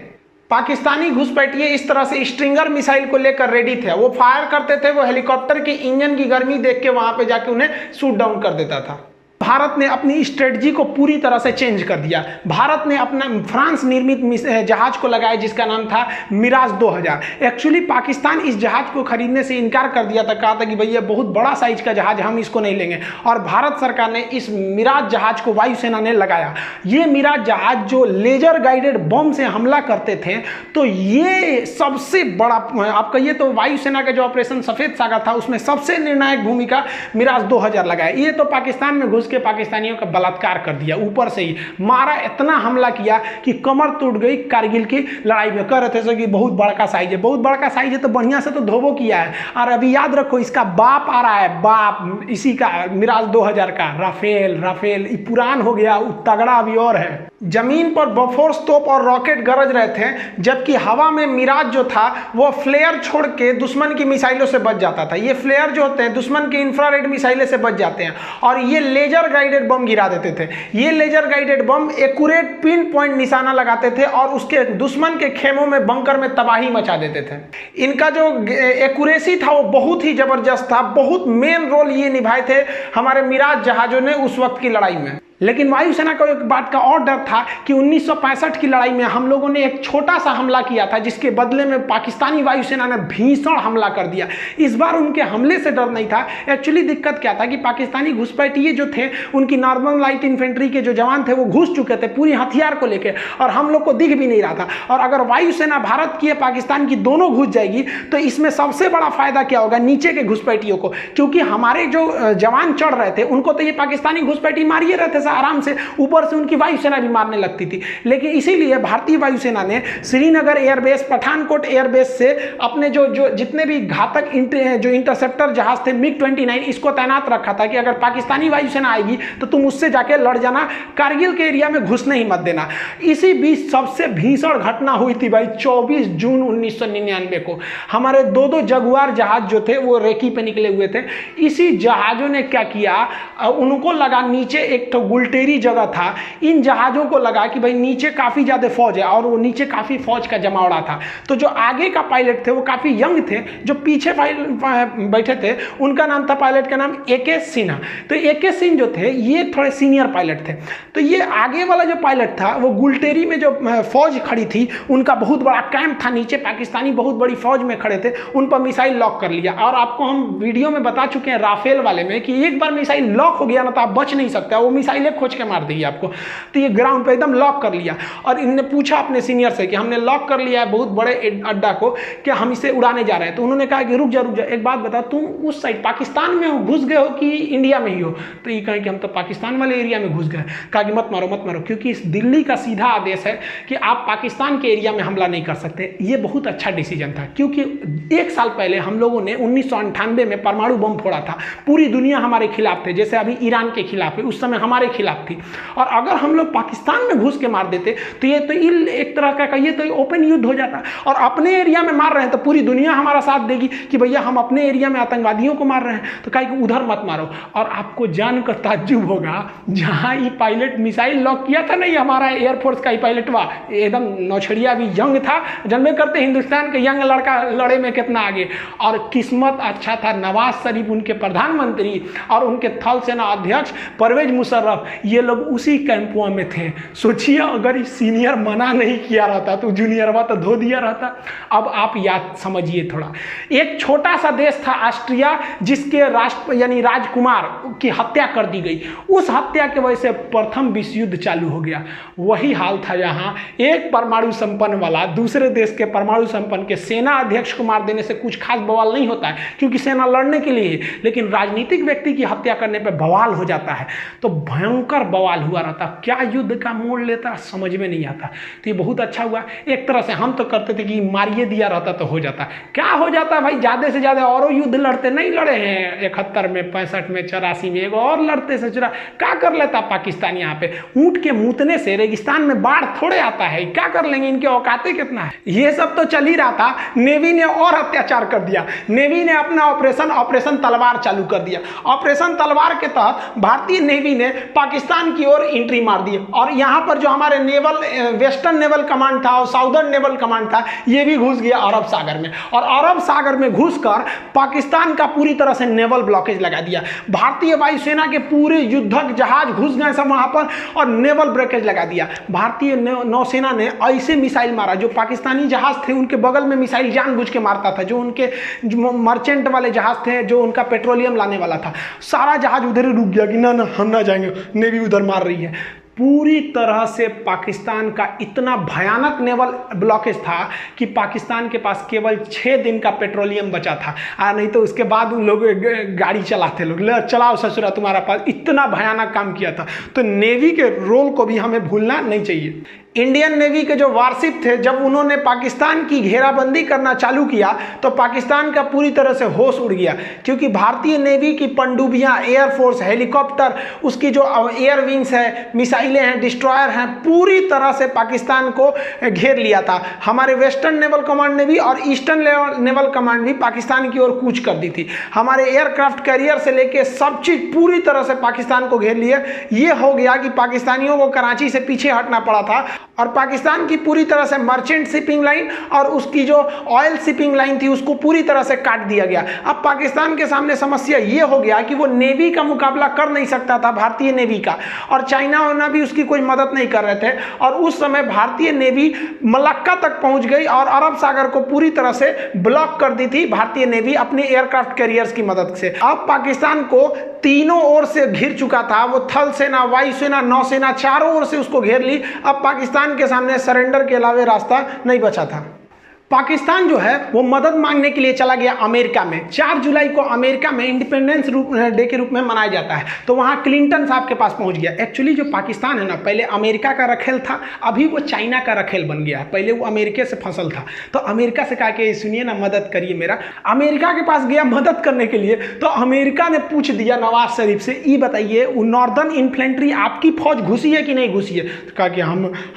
पाकिस्तानी घुसपैठिए इस तरह से स्ट्रिंगर मिसाइल को लेकर रेडी थे, वो फायर करते थे, वो हेलीकॉप्टर के इंजन की गर्मी देख के वहां पे जाके उन्हें शूट डाउन कर देता था। भारत ने अपनी स्ट्रेटजी को पूरी तरह से चेंज कर दिया। भारत ने अपना फ्रांस निर्मित जहाज को लगाया जिसका नाम था मिराज 2000। एक्चुअली पाकिस्तान इस जहाज को खरीदने से इनकार कर दिया था, कहा था कि भैया बहुत बड़ा साइज का जहाज, हम इसको नहीं लेंगे, और भारत सरकार ने इस मिराज जहाज को वायुसेना ने लगाया। ये मिराज जहाज जो लेजर गाइडेड बम से हमला करते थे, तो ये सबसे बड़ा आप कहिए तो वायुसेना का जो ऑपरेशन सफेद सागर था उसमें सबसे निर्णायक भूमिका मिराज 2000 लगाया। ये तो पाकिस्तान में घुस के पाकिस्तानियों का बलात्कार कर दिया, ऊपर से ही मारा, इतना हमला किया कि कमर टूट गई कारगिल की लड़ाई में। कह रहे थे कि बहुत बड़का साइज है, बहुत बड़का साइज है तो बढ़िया से तो धोबो किया है। और अभी याद रखो इसका बाप आ रहा है, बाप इसी का मिराज 2000 का राफेल पुरान हो गया, तगड़ा अभी और है। जमीन पर बफोर्स तोप और रॉकेट गरज रहे थे, जबकि हवा में मिराज जो था वो फ्लेयर छोड़ के दुश्मन की मिसाइलों से बच जाता था। ये फ्लेयर जो होते हैं दुश्मन की इंफ्रारेड मिसाइलें से बच जाते हैं, और ये लेजर गाइडेड बम गिरा देते थे। ये laser guided bomb accurate pin point निशाना लगाते थे और उसके दुश्मन के खेमों में बंकर में तबाही मचा देते थे। इनका जो एक्यूरेसी था वो बहुत ही जबरदस्त था, बहुत मेन रोल ये निभाए थे हमारे मिराज जहाजों ने उस वक्त की लड़ाई में। लेकिन वायुसेना को एक बात का और डर था कि 1965 की लड़ाई में हम लोगों ने एक छोटा सा हमला किया था, जिसके बदले में पाकिस्तानी वायुसेना ने भीषण हमला कर दिया। इस बार उनके हमले से डर नहीं था। एक्चुअली दिक्कत क्या था कि पाकिस्तानी घुसपैठिए जो थे उनकी नॉर्मल लाइट इन्फेंट्री के जो जवान थे वो घुस चुके थे पूरी हथियार को लेकर, और हम लोग को दिख भी नहीं रहा था। और अगर वायुसेना भारत की या पाकिस्तान की दोनों घुस जाएगी तो इसमें सबसे बड़ा फायदा क्या होगा, नीचे के घुसपैठियों को, क्योंकि हमारे जो जवान चढ़ रहे थे उनको तो ये पाकिस्तानी घुसपैठी मारिए रहे थे आराम से, ऊपर से उनकी वायुसेना भी मारने लगती थी। लेकिन इसीलिए भारतीय वायुसेना ने श्रीनगर एयरबेस, पठानकोट एयरबेस से अपने जो जितने भी घातक जो इंटरसेप्टर जहाज थे MiG-29 इसको तैनात रखा था कि अगर पाकिस्तानी वायुसेना आएगी तो तुम उससे जाके लड़ जाना, कारगिल के एरिया में घुसने ही मत देना। इसी बीच सबसे भीषण घटना हुई थी भाई 24 जून 1999 को। हमारे दो जगुआर जहाज जो थे वो रेकी पे निकले हुए थे। इसी जहाजों ने क्या किया, उनको लगा नीचे एक तो गुलटेरी जगह था, इन जहाजों को लगा कि भाई नीचे काफी ज्यादा फौज है और वो नीचे काफी फौज का जमावड़ा था। तो जो आगे का पायलट थे वो काफी यंग थे, जो पीछे बैठे थे उनका नाम था, पायलट का नाम AK सिन्हा। तो AK सिंह जो थे ये थोड़े सीनियर पायलट थे। तो ये आगे वाला जो पायलट था वो गुलटेरी में जो फौज खड़ी थी उनका बहुत बड़ा कैंप था, नीचे पाकिस्तानी बहुत बड़ी फौज में खड़े थे, उन पर मिसाइल लॉक कर लिया। और आपको हम वीडियो में बता चुके हैं राफेल वाले में कि एक बार मिसाइल लॉक हो गया ना तो आप बच नहीं सकते, वो मिसाइलें खोज के मार देगी आपको। तो ये ग्राउंड पे एकदम लॉक कर लिया, और इनने पूछा अपने सीनियर से कि हमने लॉक कर लिया है बहुत बड़े अड्डा को, क्या हम इसे उड़ाने जा रहे हैं। तो उन्होंने कहा कि रुक जा एक बात बता, तुम उस साइड पाकिस्तान में हो, घुस गए हो कि इंडिया में ही हो। तो ये कहे कि हम तो पाकिस्तान वाले एरिया में घुस गए। कहा कि मत मारो, क्योंकि इस दिल्ली का सीधा आदेश है कि आप पाकिस्तान के एरिया में हमला नहीं कर सकते। ये बहुत अच्छा डिसीजन था, क्योंकि एक साल पहले हम लोगों ने 1998 में परमाणु बम फोड़ा था, पूरी दुनिया हमारे खिलाफ थे, जैसे अभी ईरान के खिलाफ है, उस समय हमारे खिलाफ थी। और अगर हम लोग पाकिस्तान में घुस के मार देते तो ये तो एक तरह का कहिए तो ओपन युद्ध हो जाता। और अपने एरिया में मार रहे हैं तो पूरी दुनिया हमारा साथ देगी कि भैया हम अपने एरिया में आतंकवादियों को मार रहे हैं, तो कहे कि उधर मत मारो। और आपको जानकर ताज्जुब होगा, जहां ये पायलट मिसाइल लॉक किया था नहीं, हमारा एयरफोर्स का ही पायलट हुआ, एकदम नौछड़िया भी यंग था, जन्मे करते हिंदुस्तान के यंग लड़का लड़े में कितना आगे। और किस्मत अच्छा था, नवाज शरीफ उनके प्रधानमंत्री और उनके थल सेना अध्यक्ष परवेज मुशर्रफ तब ये लोग उसी कैंपों में थे। सोचिए अगर सीनियर मना नहीं किया रहता तो जूनियरवा तो धो दिया रहता। अब आप याद समझिए थोड़ा, एक छोटा सा देश था ऑस्ट्रिया, जिसके राष्ट्र यानी राजकुमार की हत्या कर दी गई। उस हत्या की वजह से प्रथम विश्व युद्ध चालू हो गया। वही हाल था यहाँ, एक परमाणु संपन्न वाला दूसरे देश के परमाणु संपन्न के सेना अध्यक्ष को मार देने से कुछ खास बवाल नहीं होता है, क्योंकि सेना लड़ने के लिए, लेकिन राजनीतिक व्यक्ति की हत्या करने पर बवाल हो जाता है। तो भयंकर बवाल हुआ रहता, क्या युद्ध का मोड़ लेता समझ में नहीं आता। तो ये बहुत अच्छा हुआ। एक तरह से हम तो करते थे कि मारिए दिया रहता तो हो जाता, क्या हो जाता भाई, ज्यादा से ज्यादा और युद्ध लड़ते, नहीं लड़े हैं 71 में, 65 में, 84 में, एक और लड़ते से चुरा, क्या कर लेता पाकिस्तान। यहाँ पे ऊंट के मूतने से रेगिस्तान में बाढ़ थोड़े आता है, क्या कर लेंगे, इनके औकाते कितना है। ये सब तो चल ही रहा था, नेवी ने और अत्याचार कर दिया। नेवी ने अपना ऑपरेशन तलवार चालू कर दिया। ऑपरेशन तलवार के तहत भारतीय नेवी ने पाकिस्तान की ओर एंट्री मार दी, और यहाँ पर जो हमारे वेस्टर्न नेवल कमांड था और साउदर्न नेवल कमांड था, ये भी घुस गया अरब सागर में, और अरब सागर में घुसकर पाकिस्तान का पूरी तरह से नेवल ब्लॉकेज लगा दिया। भारतीय वायुसेना के पूरे युद्धक जहाज घुस गए सब वहां पर, और नेवल ब्लॉकेज लगा दिया। भारतीय नौसेना ने ऐसे मिसाइल मारा, जो पाकिस्तानी जहाज थे उनके बगल में मिसाइल जानबूझ के मारता था, जो उनके मर्चेंट वाले जहाज थे, जो उनका पेट्रोलियम लाने वाला था, सारा जहाज उधर ही रुक गया कि ना हम ना जाएंगे, नेवी उधर मार रही है। पूरी तरह से पाकिस्तान का इतना भयानक नेवल ब्लॉकेज था कि पाकिस्तान के पास केवल 6 दिन का पेट्रोलियम बचा था, नहीं तो उसके बाद उन लोग गाड़ी चलाते, लोग चलाओ ससुरा तुम्हारा पास, इतना भयानक काम किया था। तो नेवी के रोल को भी हमें भूलना नहीं चाहिए। इंडियन नेवी के जो वारशिप थे, जब उन्होंने पाकिस्तान की घेराबंदी करना चालू किया तो पाकिस्तान का पूरी तरह से होश उड़ गया, क्योंकि भारतीय नेवी की पनडुब्बियां, एयरफोर्स, हेलीकॉप्टर, उसकी जो एयर विंग्स है, मिसाइलें हैं, डिस्ट्रॉयर हैं, पूरी तरह से पाकिस्तान को घेर लिया था। हमारे वेस्टर्न नेवल कमांड ने भी और ईस्टर्न नेवल कमांड भी पाकिस्तान की ओर कूच कर दी थी। हमारे एयरक्राफ्ट कैरियर से लेके सब चीज पूरी तरह से पाकिस्तान को घेर लिया। ये हो गया कि पाकिस्तानियों को कराची से पीछे हटना पड़ा था, और पाकिस्तान की पूरी तरह से मर्चेंट शिपिंग लाइन और उसकी जो ऑयल शिपिंग लाइन थी उसको पूरी तरह से काट दिया गया। अब पाकिस्तान के सामने समस्या ये हो गया कि वो नेवी का मुकाबला कर नहीं सकता था, भारतीय नेवी का, और चाइना वाइना भी उसकी कोई मदद नहीं कर रहे थे। और उस समय भारतीय नेवी मलक्का तक पहुंच गई और अरब सागर को पूरी तरह से ब्लॉक कर दी थी भारतीय नेवी अपने एयरक्राफ्ट कैरियर्स की मदद से। अब पाकिस्तान को तीनों ओर से घिर चुका था, वो थल सेना, वायुसेना, नौसेना, चारों ओर से उसको घेर ली। अब पाकिस्तान के सामने सरेंडर के अलावा रास्ता नहीं बचा था। पाकिस्तान जो है वो मदद मांगने के लिए चला गया अमेरिका में। 4 जुलाई को अमेरिका में इंडिपेंडेंस डे के रूप में मनाया जाता है, तो वहाँ क्लिंटन साहब के पास पहुँच गया। एक्चुअली जो पाकिस्तान है ना, पहले अमेरिका का रखेल था, अभी वो चाइना का रखेल बन गया है। पहले वो अमेरिका से फसल था, तो अमेरिका से कहा कि सुनिए ना, मदद करिए मेरा। अमेरिका के पास गया मदद करने के लिए, तो अमेरिका ने पूछ दिया नवाज शरीफ से, ये बताइए वो नॉर्दर्न इन्फेंट्री आपकी फौज घुसी है कि नहीं घुसी है? तो कहा कि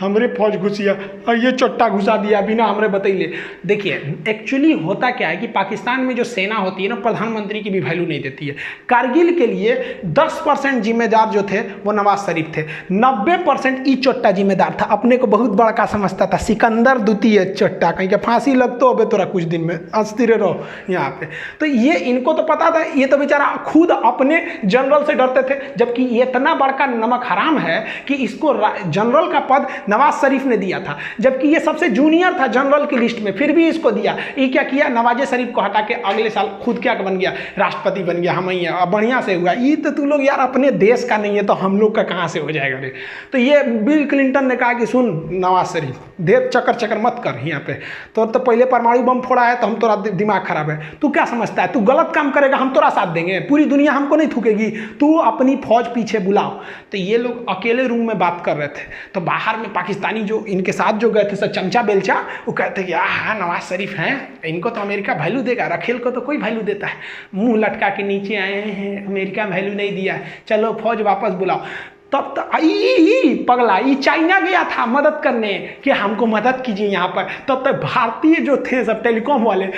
हमरे फौज घुसी है, और ये चट्टा घुसा दिया बिना हमरे बताइए। देखिए एक्चुअली होता क्या है कि पाकिस्तान में जो सेना होती है ना, प्रधानमंत्री की भी वैल्यू नहीं देती है। कारगिल के लिए 10% जिम्मेदार जो थे वो नवाज शरीफ थे, 90% ई चोट्टा जिम्मेदार था। अपने को बहुत बड़ा का समझता था, सिकंदर द्वितीय चोट्टा, कहीं के फांसी लगतो हो तोरा कुछ दिन में, अस्थिर रहो यहाँ पे। तो ये इनको तो पता था, ये तो बेचारा खुद अपने जनरल से डरते थे, जबकि ये इतना बड़का नमक हराम है कि इसको जनरल का पद नवाज शरीफ ने दिया था, जबकि ये सबसे जूनियर था जनरल की लिस्ट में, फिर भी इसको दिया। ये क्या किया, नवाज शरीफ को हटा के अगले साल खुद क्या बन गया, राष्ट्रपति बन गया। हम ही बढ़िया से हुआ। ये तो तू लोग यार अपने देश का नहीं है तो हम लोग का कहाँ से हो जाएगा रे। तो ये बिल क्लिंटन ने कहा कि सुन नवाज शरीफ, देर चक्कर मत कर यहाँ पे, तो पहले परमाणु बम फोड़ा है तो हम तोरा दिमाग खराब है, तू क्या समझता है, तू गलत काम करेगा हम तोरा साथ देंगे, पूरी दुनिया हमको नहीं थूकेगी, तू अपनी फौज पीछे बुलाओ। तो ये लोग अकेले रूम में बात कर रहे थे, तो बाहर में पाकिस्तानी जो इनके साथ जो गए थे सब चमचा बेलचा, वो कहते कि हाँ नवाज शरीफ हैं, इनको तो अमेरिका वैल्यू देगा, रखेल को तो कोई वैल्यू देता है, मुंह लटका के नीचे आए हैं, अमेरिका वैल्यू नहीं दिया है, चलो फौज वापस बुलाओ। तब तो पगला ये चाइना गया था मदद करने कि हमको मदद कीजिए यहाँ पर। तब तक भारतीय जो थे सब टेलीकॉम वाले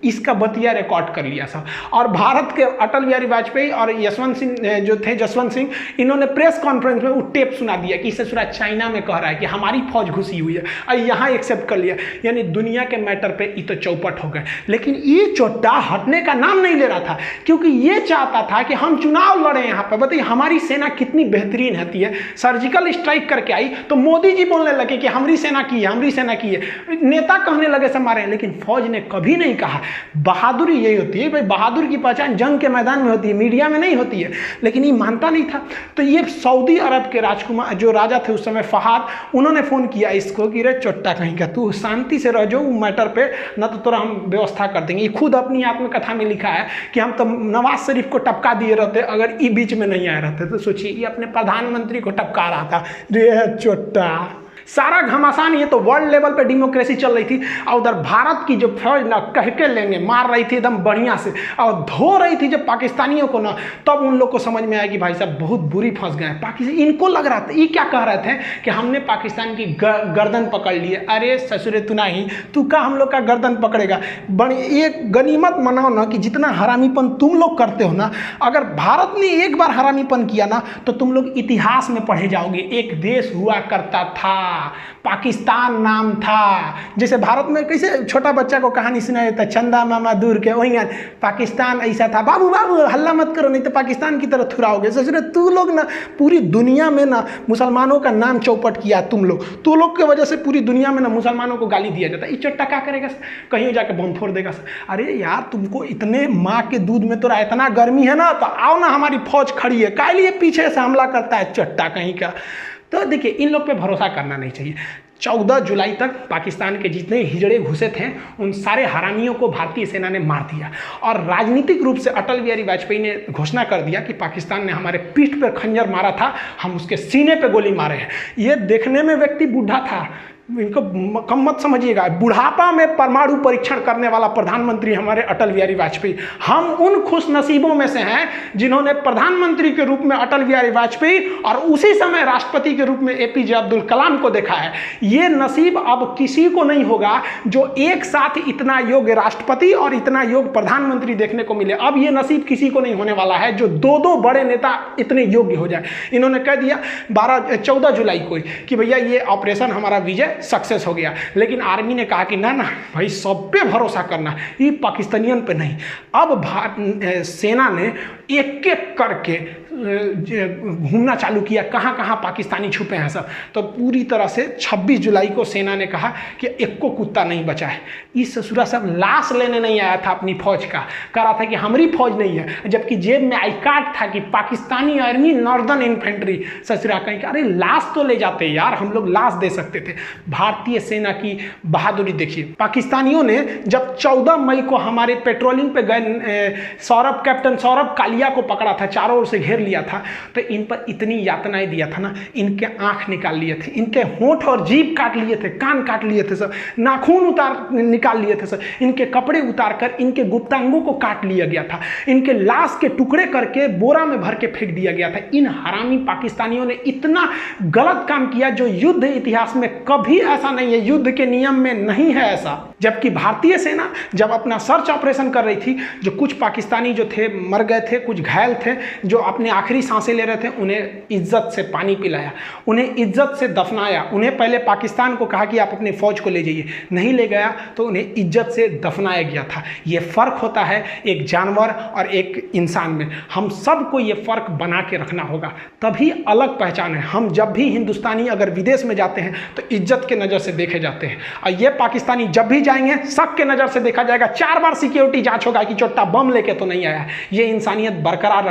इसका बतिया रिकॉर्ड कर लिया सब, और भारत के अटल बिहारी वाजपेयी और यशवंत सिंह जो थे, जसवंत सिंह, इन्होंने प्रेस कॉन्फ्रेंस में वो टेप सुना दिया कि इससे सुना चाइना में कह रहा है कि हमारी फौज घुसी हुई है, और यहाँ एक्सेप्ट कर लिया। यानी दुनिया के मैटर पे ये तो चौपट हो गए। लेकिन ये चोट्टा हटने का नाम नहीं ले रहा था, क्योंकि ये चाहता था कि हम चुनाव लड़े यहाँ पर। बताइए हमारी सेना कितनी बेहतरीन बेहतरीन होती है, सर्जिकल स्ट्राइक करके आई तो मोदी जी बोलने लगे कि हमारी सेना की है, हमारी सेना की है, नेता कहने लगे से मारे, लेकिन फौज ने कभी नहीं कहा। बहादुरी यही होती है भाई, बहादुर की पहचान जंग के मैदान में होती है, मीडिया में नहीं होती है। लेकिन ये मानता नहीं था। तो ये सऊदी अरब के राजकुमार जो राजा थे उस समय फहाद, उन्होंने फोन किया इसको कि रे चोट्टा कहीं का, तू शांति से रह जाओ मैटर पे, न तो तोरा हम व्यवस्था कर देंगे। ये खुद अपनी आत्मकथा में लिखा है कि हम तो नवाज शरीफ को टपका दिए रहते अगर ये बीच में नहीं आए रहते। तो सोचिए ये अपने प्रधानमंत्री को टपका रहा था, रे चोट्टा। सारा घमासान, ये तो वर्ल्ड लेवल पे डेमोक्रेसी चल रही थी, और उधर भारत की जो फौज ना कह के लेंगे मार रही थी एकदम बढ़िया से, और धो रही थी जब पाकिस्तानियों को ना, तब उन लोग को समझ में आया कि भाई साहब बहुत बुरी फंस गए पाकिस्तान। इनको लग रहा था, ये क्या कह रहे थे कि हमने पाकिस्तान की गर्दन पकड़ ली है। अरे ससुरे तू नहीं, तू का हम लोग का गर्दन पकड़ेगा। बड़ी एक गनीमत मनाओ ना कि जितना हरामीपन तुम लोग करते हो ना, अगर भारत ने एक बार हरामीपन किया ना तो तुम लोग इतिहास में पढ़े जाओगे। एक देश हुआ करता था, पाकिस्तान नाम था। जैसे भारत में कैसे छोटा बच्चा को कहानी सुनाया जाता है, चंदा मामा दूर के, वही पाकिस्तान ऐसा था, बाबू बाबू हल्ला मत करो नहीं तो पाकिस्तान की तरफ थुराओगे। ससुरे तू लोग ना पूरी दुनिया में ना मुसलमानों का नाम चौपट किया तुम लोग, तू लोग की वजह से पूरी दुनिया में ना मुसलमानों को गाली दिया जाता है। ये चट्टा क्या करेगा, कहीं जाके बम फोड़ देगा। अरे यार तुमको इतने माँ के दूध में तो इतना गर्मी है ना, तो आओ ना हमारी फौज खड़ी है, काय लिए पीछे से हमला करता है चट्टा कहीं का। तो देखिए इन लोग पे भरोसा करना नहीं चाहिए। 14 जुलाई तक पाकिस्तान के जितने हिजड़े घुसे थे उन सारे हरामियों को भारतीय सेना ने मार दिया, और राजनीतिक रूप से अटल बिहारी वाजपेयी ने घोषणा कर दिया कि पाकिस्तान ने हमारे पीठ पर खंजर मारा था, हम उसके सीने पे गोली मारे हैं। ये देखने में व्यक्ति बूढ़ा था, इनको कम मत समझिएगा, बुढ़ापा में परमाणु परीक्षण करने वाला प्रधानमंत्री हमारे अटल बिहारी वाजपेयी। हम उन खुश नसीबों में से हैं जिन्होंने प्रधानमंत्री के रूप में अटल बिहारी वाजपेयी और उसी समय राष्ट्रपति के रूप में एपीजे अब्दुल कलाम को देखा है। ये नसीब अब किसी को नहीं होगा जो एक साथ इतना योग्य राष्ट्रपति और इतना योग्य प्रधानमंत्री देखने को मिले। अब ये नसीब किसी को नहीं होने वाला है जो दो बड़े नेता इतने योग्य हो जाए। इन्होंने कह दिया 14 जुलाई को कि भैया ये ऑपरेशन हमारा विजय सक्सेस हो गया, लेकिन आर्मी ने कहा कि ना ना भाई सब पे भरोसा करना, ये पाकिस्तानियन पे नहीं। अब सेना ने एक एक करके घूमना चालू किया, कहाँ कहाँ पाकिस्तानी छुपे हैं सब। तो पूरी तरह से 26 जुलाई को सेना ने कहा कि एक को कुत्ता नहीं बचा है। इस ससुरा सब लाश लेने नहीं आया था अपनी फौज का, कह रहा था कि हमारी फौज नहीं है, जबकि जेब में आई कार्ड था कि पाकिस्तानी आर्मी नॉर्दर्न इन्फेंट्री। ससुरा कहीं अरे लाश तो ले जाते यार, हम लोग लाश दे सकते थे। भारतीय सेना की बहादुरी देखिए। पाकिस्तानियों ने जब 14 मई को हमारे पेट्रोलिंग पे गए कैप्टन सौरभ कालिया को पकड़ा था, चारों ओर से घेर लिया था, तो इन पर इतनी यातनाएं दिया था ना, इनके आंख निकाल लिए थे, इनके होंठ और जीभ काट लिए थे, कान काट लिए थे सब, नाखून निकाल लिए थे सब, इनके कपड़े उतार कर इनके गुप्तांगों को काट लिया गया था, इनके लाश के टुकड़े करके बोरा में भर के फेंक दिया गया था। इन हरामी पाकिस्तानियों ने इतना गलत काम किया जो युद्ध इतिहास में कभी ऐसा नहीं है, युद्ध के नियम में नहीं है ऐसा। जबकि भारतीय सेना जब अपना सर्च ऑपरेशन कर रही थी, जो कुछ पाकिस्तानी जो थे मर गए थे, कुछ घायल थे, जो अपने आखिरी सांसें ले रहे थे, उन्हें इज्जत से पानी पिलाया, उन्हें इज्जत से दफनाया। उन्हें पहले पाकिस्तान को कहा कि आप अपनी फौज को ले जाइए, नहीं ले गया तो उन्हें इज्जत से दफनाया गया था। ये फर्क होता है एक जानवर और एक इंसान में। हम सबको ये फर्क बना के रखना होगा, तभी अलग पहचान है। हम जब भी हिंदुस्तानी अगर विदेश में जाते हैं तो इज्जत के नज़र से देखे जाते हैं, और ये पाकिस्तानी जब भी जाएंगे शक के नज़र से देखा जाएगा। 4 बार सिक्योरिटी जांच होगा कि चोट्टा बम लेके तो नहीं आया है। ये इंसानियत बरकरार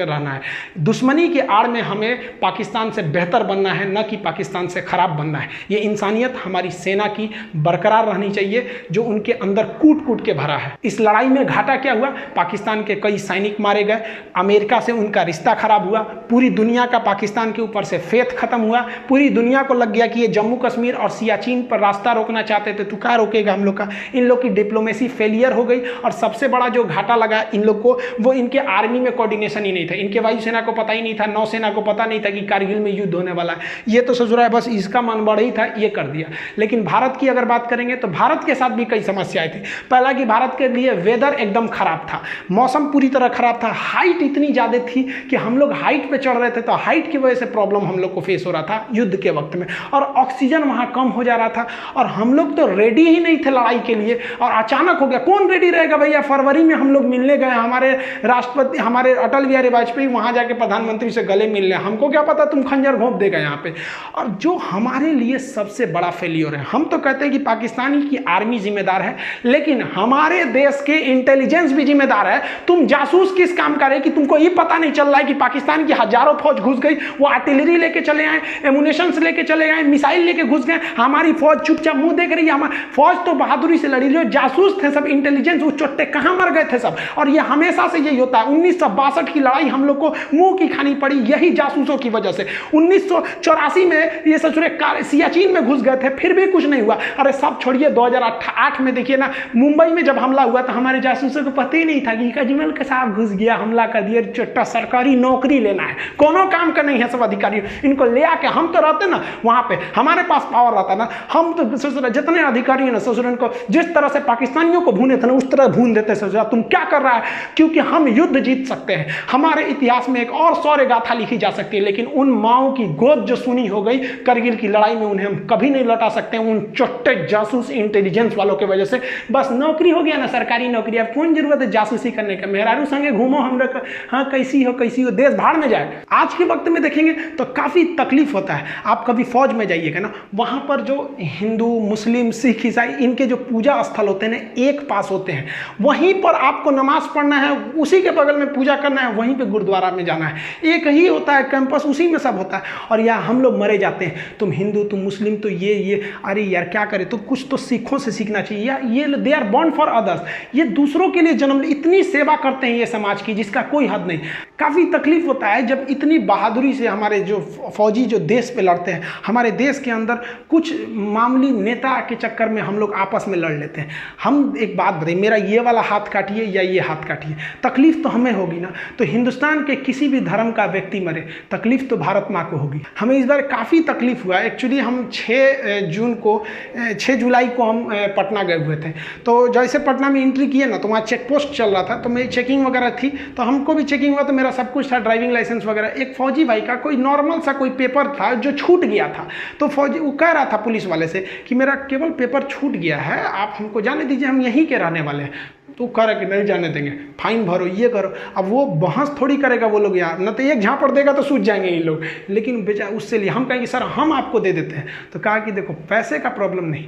रहना है। दुश्मनी की आड़ में हमें पाकिस्तान से बेहतर बनना है, न कि पाकिस्तान से खराब बनना है। ये इंसानियत हमारी सेना की बरकरार रहनी चाहिए, जो उनके अंदर कूट कूट के भरा है। इस लड़ाई में घाटा क्या हुआ? पाकिस्तान के कई सैनिक मारे गए, अमेरिका से उनका रिश्ता खराब हुआ, पूरी दुनिया का पाकिस्तान के ऊपर से फेथ खत्म हुआ, पूरी दुनिया को लग गया कि ये जम्मू कश्मीर और सियाचिन पर रास्ता रोकना चाहते थे, तो क्या रोकेगा हम लोग का? इन लोग की डिप्लोमेसी फेलियर हो गई, और सबसे बड़ा जो घाटा लगा इन लोग को, वो इनके आर्मी में कोऑर्डिनेशन ही नहीं था। इनके वायुसेना को पता ही नहीं था, नौसेना को पता नहीं था कि कारगिल में युद्ध होने वाला है। ये तो ससुरा है बस इसका मन बढ़ ही था, ये कर दिया। लेकिन भारत की अगर बात करेंगे तो भारत के साथ भी कई समस्याएं थी। पहला कि भारत के लिए वेदर एकदम खराब था, मौसम पूरी तरह खराब था, हाइट इतनी ज़्यादा थी कि हम लोग हाइट पे चढ़ रहे थे, तो हाइट की वजह से प्रॉब्लम हम लोग को फेस हो रहा था युद्ध के वक्त में, और ऑक्सीजन वहाँ कम हो जा रहा था, और हम लोग तो रेडी ही नहीं थे लड़ाई के लिए। और अचानक हो गया, कौन रेडी रहेगा भैया? फरवरी में हम लोग मिलने गए, हमारे राष्ट्रपति, हमारे अटल बिहारी वाजपेयी वहाँ वहाँ जाके प्रधानमंत्री से गले मिल लें, हमको क्या पता तुम खंजर घोंप देगा यहाँ पे। और जो हमारे लिए सबसे बड़ा फेलियर है, हम तो कहते हैं कि पाकिस्तानी की आर्मी जिम्मेदार है, लेकिन हमारे देश के इंटेलिजेंस भी जिम्मेदार है। तुम जासूस किस काम का रहे कि तुमको ये पता नहीं चल रहा है कि पाकिस्तान की हजारों फौज घुस गई, वो आर्टिलरी लेके चले आए, एमुनेशन लेके चले आए, मिसाइल लेके घुस गए, हमारी फौज चुपचाप मुंह देख रही है। हमारी फौज तो बहादुरी से लड़ी, जो जासूस थे सब इंटेलिजेंस वो चोट्टे कहां मर गए थे सब। और ये हमेशा से यही होता है, 1962 की लड़ाई हम लोग को मुंह की खानी पड़ी यही जासूसों की वजह से। 1984 में ये ससुरे सियाचिन में घुस गए थे, फिर भी कुछ नहीं हुआ। अरे सब छोड़िए, 2008 में देखिए ना, मुंबई में जब हमला हुआ था, हमारे जासूसों को पता ही नहीं था कि अजमल के साथ घुस गया, हमला कर दिया, चोट्टा सरकारी नौकरी लेना है, कोनो काम का नहीं है सब अधिकारी, इनको ले आके हम तो रहते ना वहां पे, हमारे पास पावर रहता ना, हम तो ससुरा जितने अधिकारी है ना ससुर इनको जिस तरह से पाकिस्तानियों को भूने थे ना उस तरह भून देते ससुरा। तुम क्या कर रहा है, क्योंकि हम युद्ध जीत सकते हैं। हमारे इतिहास में एक और शौर्य गाथा लिखी जा सकती है, लेकिन उन माओ की गोद जो सुनी हो गई करगिल की लड़ाई में, उन्हें हम कभी नहीं लौटा सकते उन चोट्टे जासूस इंटेलिजेंस वालों की वजह से। बस नौकरी हो गया ना, सरकारी नौकरी, अब कौन जरूरत है जासूसी करने का, मेहरारू संगे घूमो, हम लोग हाँ कैसी हो देश भाड़ में जाए। आज के वक्त में देखेंगे तो काफी तकलीफ होता है। आप कभी फौज में जाइएगा ना, वहां पर जो हिंदू मुस्लिम सिख ईसाई इनके जो पूजा स्थल होते हैं ना एक पास होते हैं, वहीं पर आपको नमाज पढ़ना है, उसी के बगल में पूजा करना है, वहीं पे गुरुद्वारा में जाना है, एक ही होता है कैंपस, उसी में सब होता है। और यहाँ हम लोग मरे जाते हैं, तुम हिंदू तुम मुस्लिम तो ये अरे यार क्या करें, तो कुछ तो सिखों से सीखना चाहिए यार, ये they are born for others, ये दूसरों के लिए जन्म, इतनी सेवा करते हैं ये समाज की जिसका कोई हद नहीं। काफ़ी तकलीफ होता है जब इतनी बहादुरी से हमारे जो फौजी जो देश पे लड़ते हैं, हमारे देश के अंदर कुछ मामूली नेता के चक्कर में हम लोग आपस में लड़ लेते हैं। हम एक बात बताइए, मेरा ये वाला हाथ काटिए या ये हाथ काटिए, तकलीफ तो हमें होगी ना। तो हिंदुस्तान के किसी भी धर्म का व्यक्ति मरे, तकलीफ तो भारत माँ को होगी। हमें इस बार काफ़ी तकलीफ हुआ। एक्चुअली हम 6 जुलाई को हम पटना गए हुए थे, तो जैसे पटना में एंट्री किए ना तो वहाँ चेक पोस्ट चल रहा था, तो मेरी चेकिंग वगैरह थी, तो हमको भी चेकिंग हुआ, तो मेरा सब कुछ था, ड्राइविंग लाइसेंस वगैरह। एक फौजी भाई का कोई नॉर्मल सा कोई पेपर था जो छूट गया था, तो फौजी वो कह रहा था पुलिस वाले से कि मेरा केवल पेपर छूट गया है, आप हमको जाने दीजिए, हम यहीं के रहने वाले हैं। तो कह रहा कि नहीं जाने देंगे, फाइन भरो, ये करो। अब वो बहस थोड़ी करेगा वो लोग यार, न तो एक झापड़ देगा तो सूझ जाएंगे ये लोग, लेकिन बेचा उससे लिए हम कहेंगे सर हम आपको दे देते हैं। तो कहा कि देखो पैसे का प्रॉब्लम नहीं,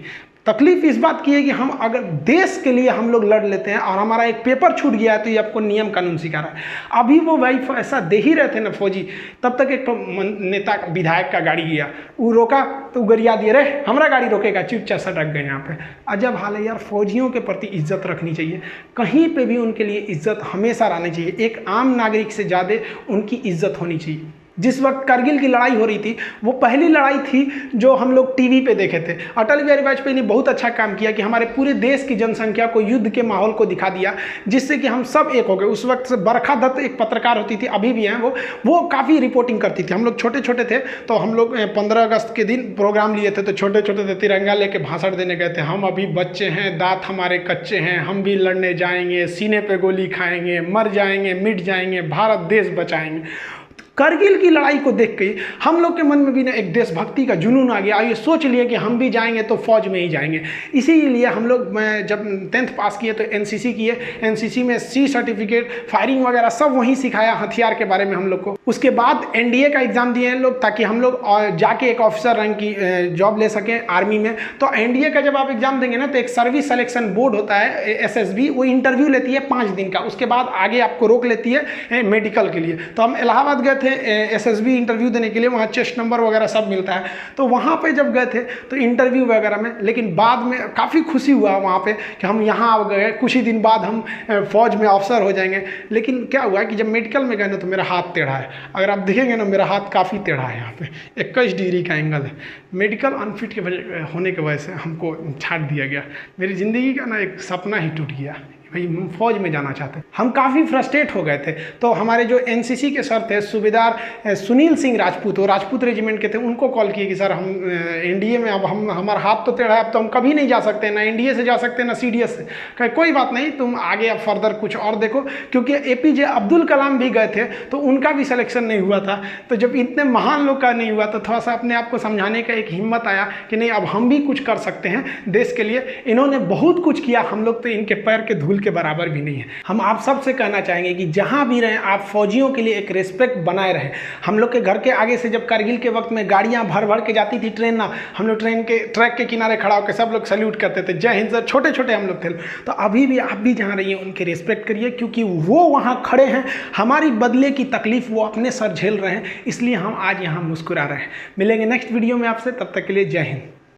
तकलीफ इस बात की है कि हम अगर देश के लिए हम लोग लड़ लेते हैं और हमारा एक पेपर छूट गया है तो ये आपको नियम कानून सिखा रहा है। अभी वो भाई ऐसा दे ही रहे थे ना फौजी, तब तक एक तो नेता विधायक का गाड़ी गया, वो रोका तो गरिया दिए, रहे हमारा गाड़ी रोकेगा, चुपचाप सटक गए। यहाँ पे अजब हाल है यार। फौजियों के प्रति इज्जत रखनी चाहिए, कहीं पे भी उनके लिए इज्जत हमेशा रहनी चाहिए, एक आम नागरिक से ज़्यादा उनकी इज्जत होनी चाहिए। जिस वक्त करगिल की लड़ाई हो रही थी, वो पहली लड़ाई थी जो हम लोग टीवी पे देखे थे। अटल बिहारी वाजपेयी ने बहुत अच्छा काम किया कि हमारे पूरे देश की जनसंख्या को युद्ध के माहौल को दिखा दिया, जिससे कि हम सब एक हो गए। उस वक्त से बरखा दत्त एक पत्रकार होती थी, अभी भी हैं वो काफ़ी रिपोर्टिंग करती थी। हम लोग छोटे छोटे थे तो हम लोग 15 अगस्त के दिन प्रोग्राम लिए थे, तो छोटे छोटे थे, तिरंगा लेके भाषण देने गए थे। हम अभी बच्चे हैं, दांत हमारे कच्चे हैं, हम भी लड़ने जाएंगे, सीने पे गोली खाएंगे, मर जाएंगे, मिट जाएंगे, भारत देश बचाएंगे। करगिल की लड़ाई को देख के हम लोग के मन में भी ना एक देशभक्ति का जुनून आ गया। ये सोच लिए कि हम भी जाएंगे तो फौज में ही जाएंगे। इसीलिए हम लोग, मैं जब 10th पास किए तो एनसीसी किए। एनसीसी में सी सर्टिफिकेट, फायरिंग वगैरह सब वहीं सिखाया, हथियार के बारे में हम लोग को। उसके बाद एनडीए का एग्ज़ाम दिए हैं लोग, ताकि हम लोग जाके एक ऑफिसर रैंक की जॉब ले सकें आर्मी में। तो एनडीए का जब आप एग्ज़ाम देंगे ना तो एक सर्विस सिलेक्शन बोर्ड होता है एसएसबी, वो इंटरव्यू लेती है 5 दिन का, उसके बाद आगे आपको रोक लेती है मेडिकल के लिए। तो हम इलाहाबाद गए थे एसएसबी इंटरव्यू देने के लिए, वहाँ चेस्ट नंबर वगैरह सब मिलता है। तो वहाँ पे जब गए थे तो इंटरव्यू वगैरह में, लेकिन बाद में काफ़ी खुशी हुआ वहाँ पे कि हम यहाँ आ गए, कुछ ही दिन बाद हम फौज में अफसर हो जाएंगे। लेकिन क्या हुआ कि जब मेडिकल में गए ना तो मेरा हाथ टेढ़ा है। अगर आप देखेंगे ना मेरा हाथ काफ़ी टेढ़ा है, यहाँ पे 21 डिग्री का एंगल है। मेडिकल अनफिट के वजह होने की वजह से हमको छाट दिया गया। मेरी ज़िंदगी का ना एक सपना ही टूट गया, भाई फौज में जाना चाहते। हम काफ़ी फ्रस्ट्रेट हो गए थे। तो हमारे जो एनसीसी के सर थे सूबेदार सुनील सिंह राजपूत, वो राजपूत रेजिमेंट के थे, उनको कॉल किए कि सर हम एनडीए में, अब हमारा हाथ तो टेढ़ा है, अब तो हम कभी नहीं जा सकते, ना एनडीए से जा सकते ना सीडीएस से। कहे कोई बात नहीं, तुम आगे अब फर्दर कुछ और देखो, क्योंकि एपीजे अब्दुल कलाम भी गए थे तो उनका भी सिलेक्शन नहीं हुआ था। तो जब इतने महान लोग का नहीं हुआ तो थोड़ा सा अपने आप को समझाने का एक हिम्मत आया कि नहीं अब हम भी कुछ कर सकते हैं देश के लिए। इन्होंने बहुत कुछ किया, हम लोग तो इनके पैर के धूल धूल के बराबर भी नहीं है। हम आप सबसे कहना चाहेंगे कि जहाँ भी रहें आप फौजियों के लिए एक रिस्पेक्ट बनाए रहें। हम लोग के घर के आगे से जब कारगिल के वक्त में गाड़ियाँ भर भर के जाती थी ट्रेन ना, हम लोग ट्रेन के ट्रैक के किनारे खड़ा होकर सब लोग सैल्यूट करते थे, जय हिंद सर। छोटे छोटे हम लोग थे। तो अभी भी आप भी जहाँ रहिए उनके रिस्पेक्ट करिए, क्योंकि वो वहाँ खड़े हैं, हमारी बदले की तकलीफ वो अपने सर झेल रहे हैं, इसलिए हम आज यहाँ मुस्कुरा रहे हैं। मिलेंगे नेक्स्ट वीडियो में आपसे, तब तक के लिए जय हिंद।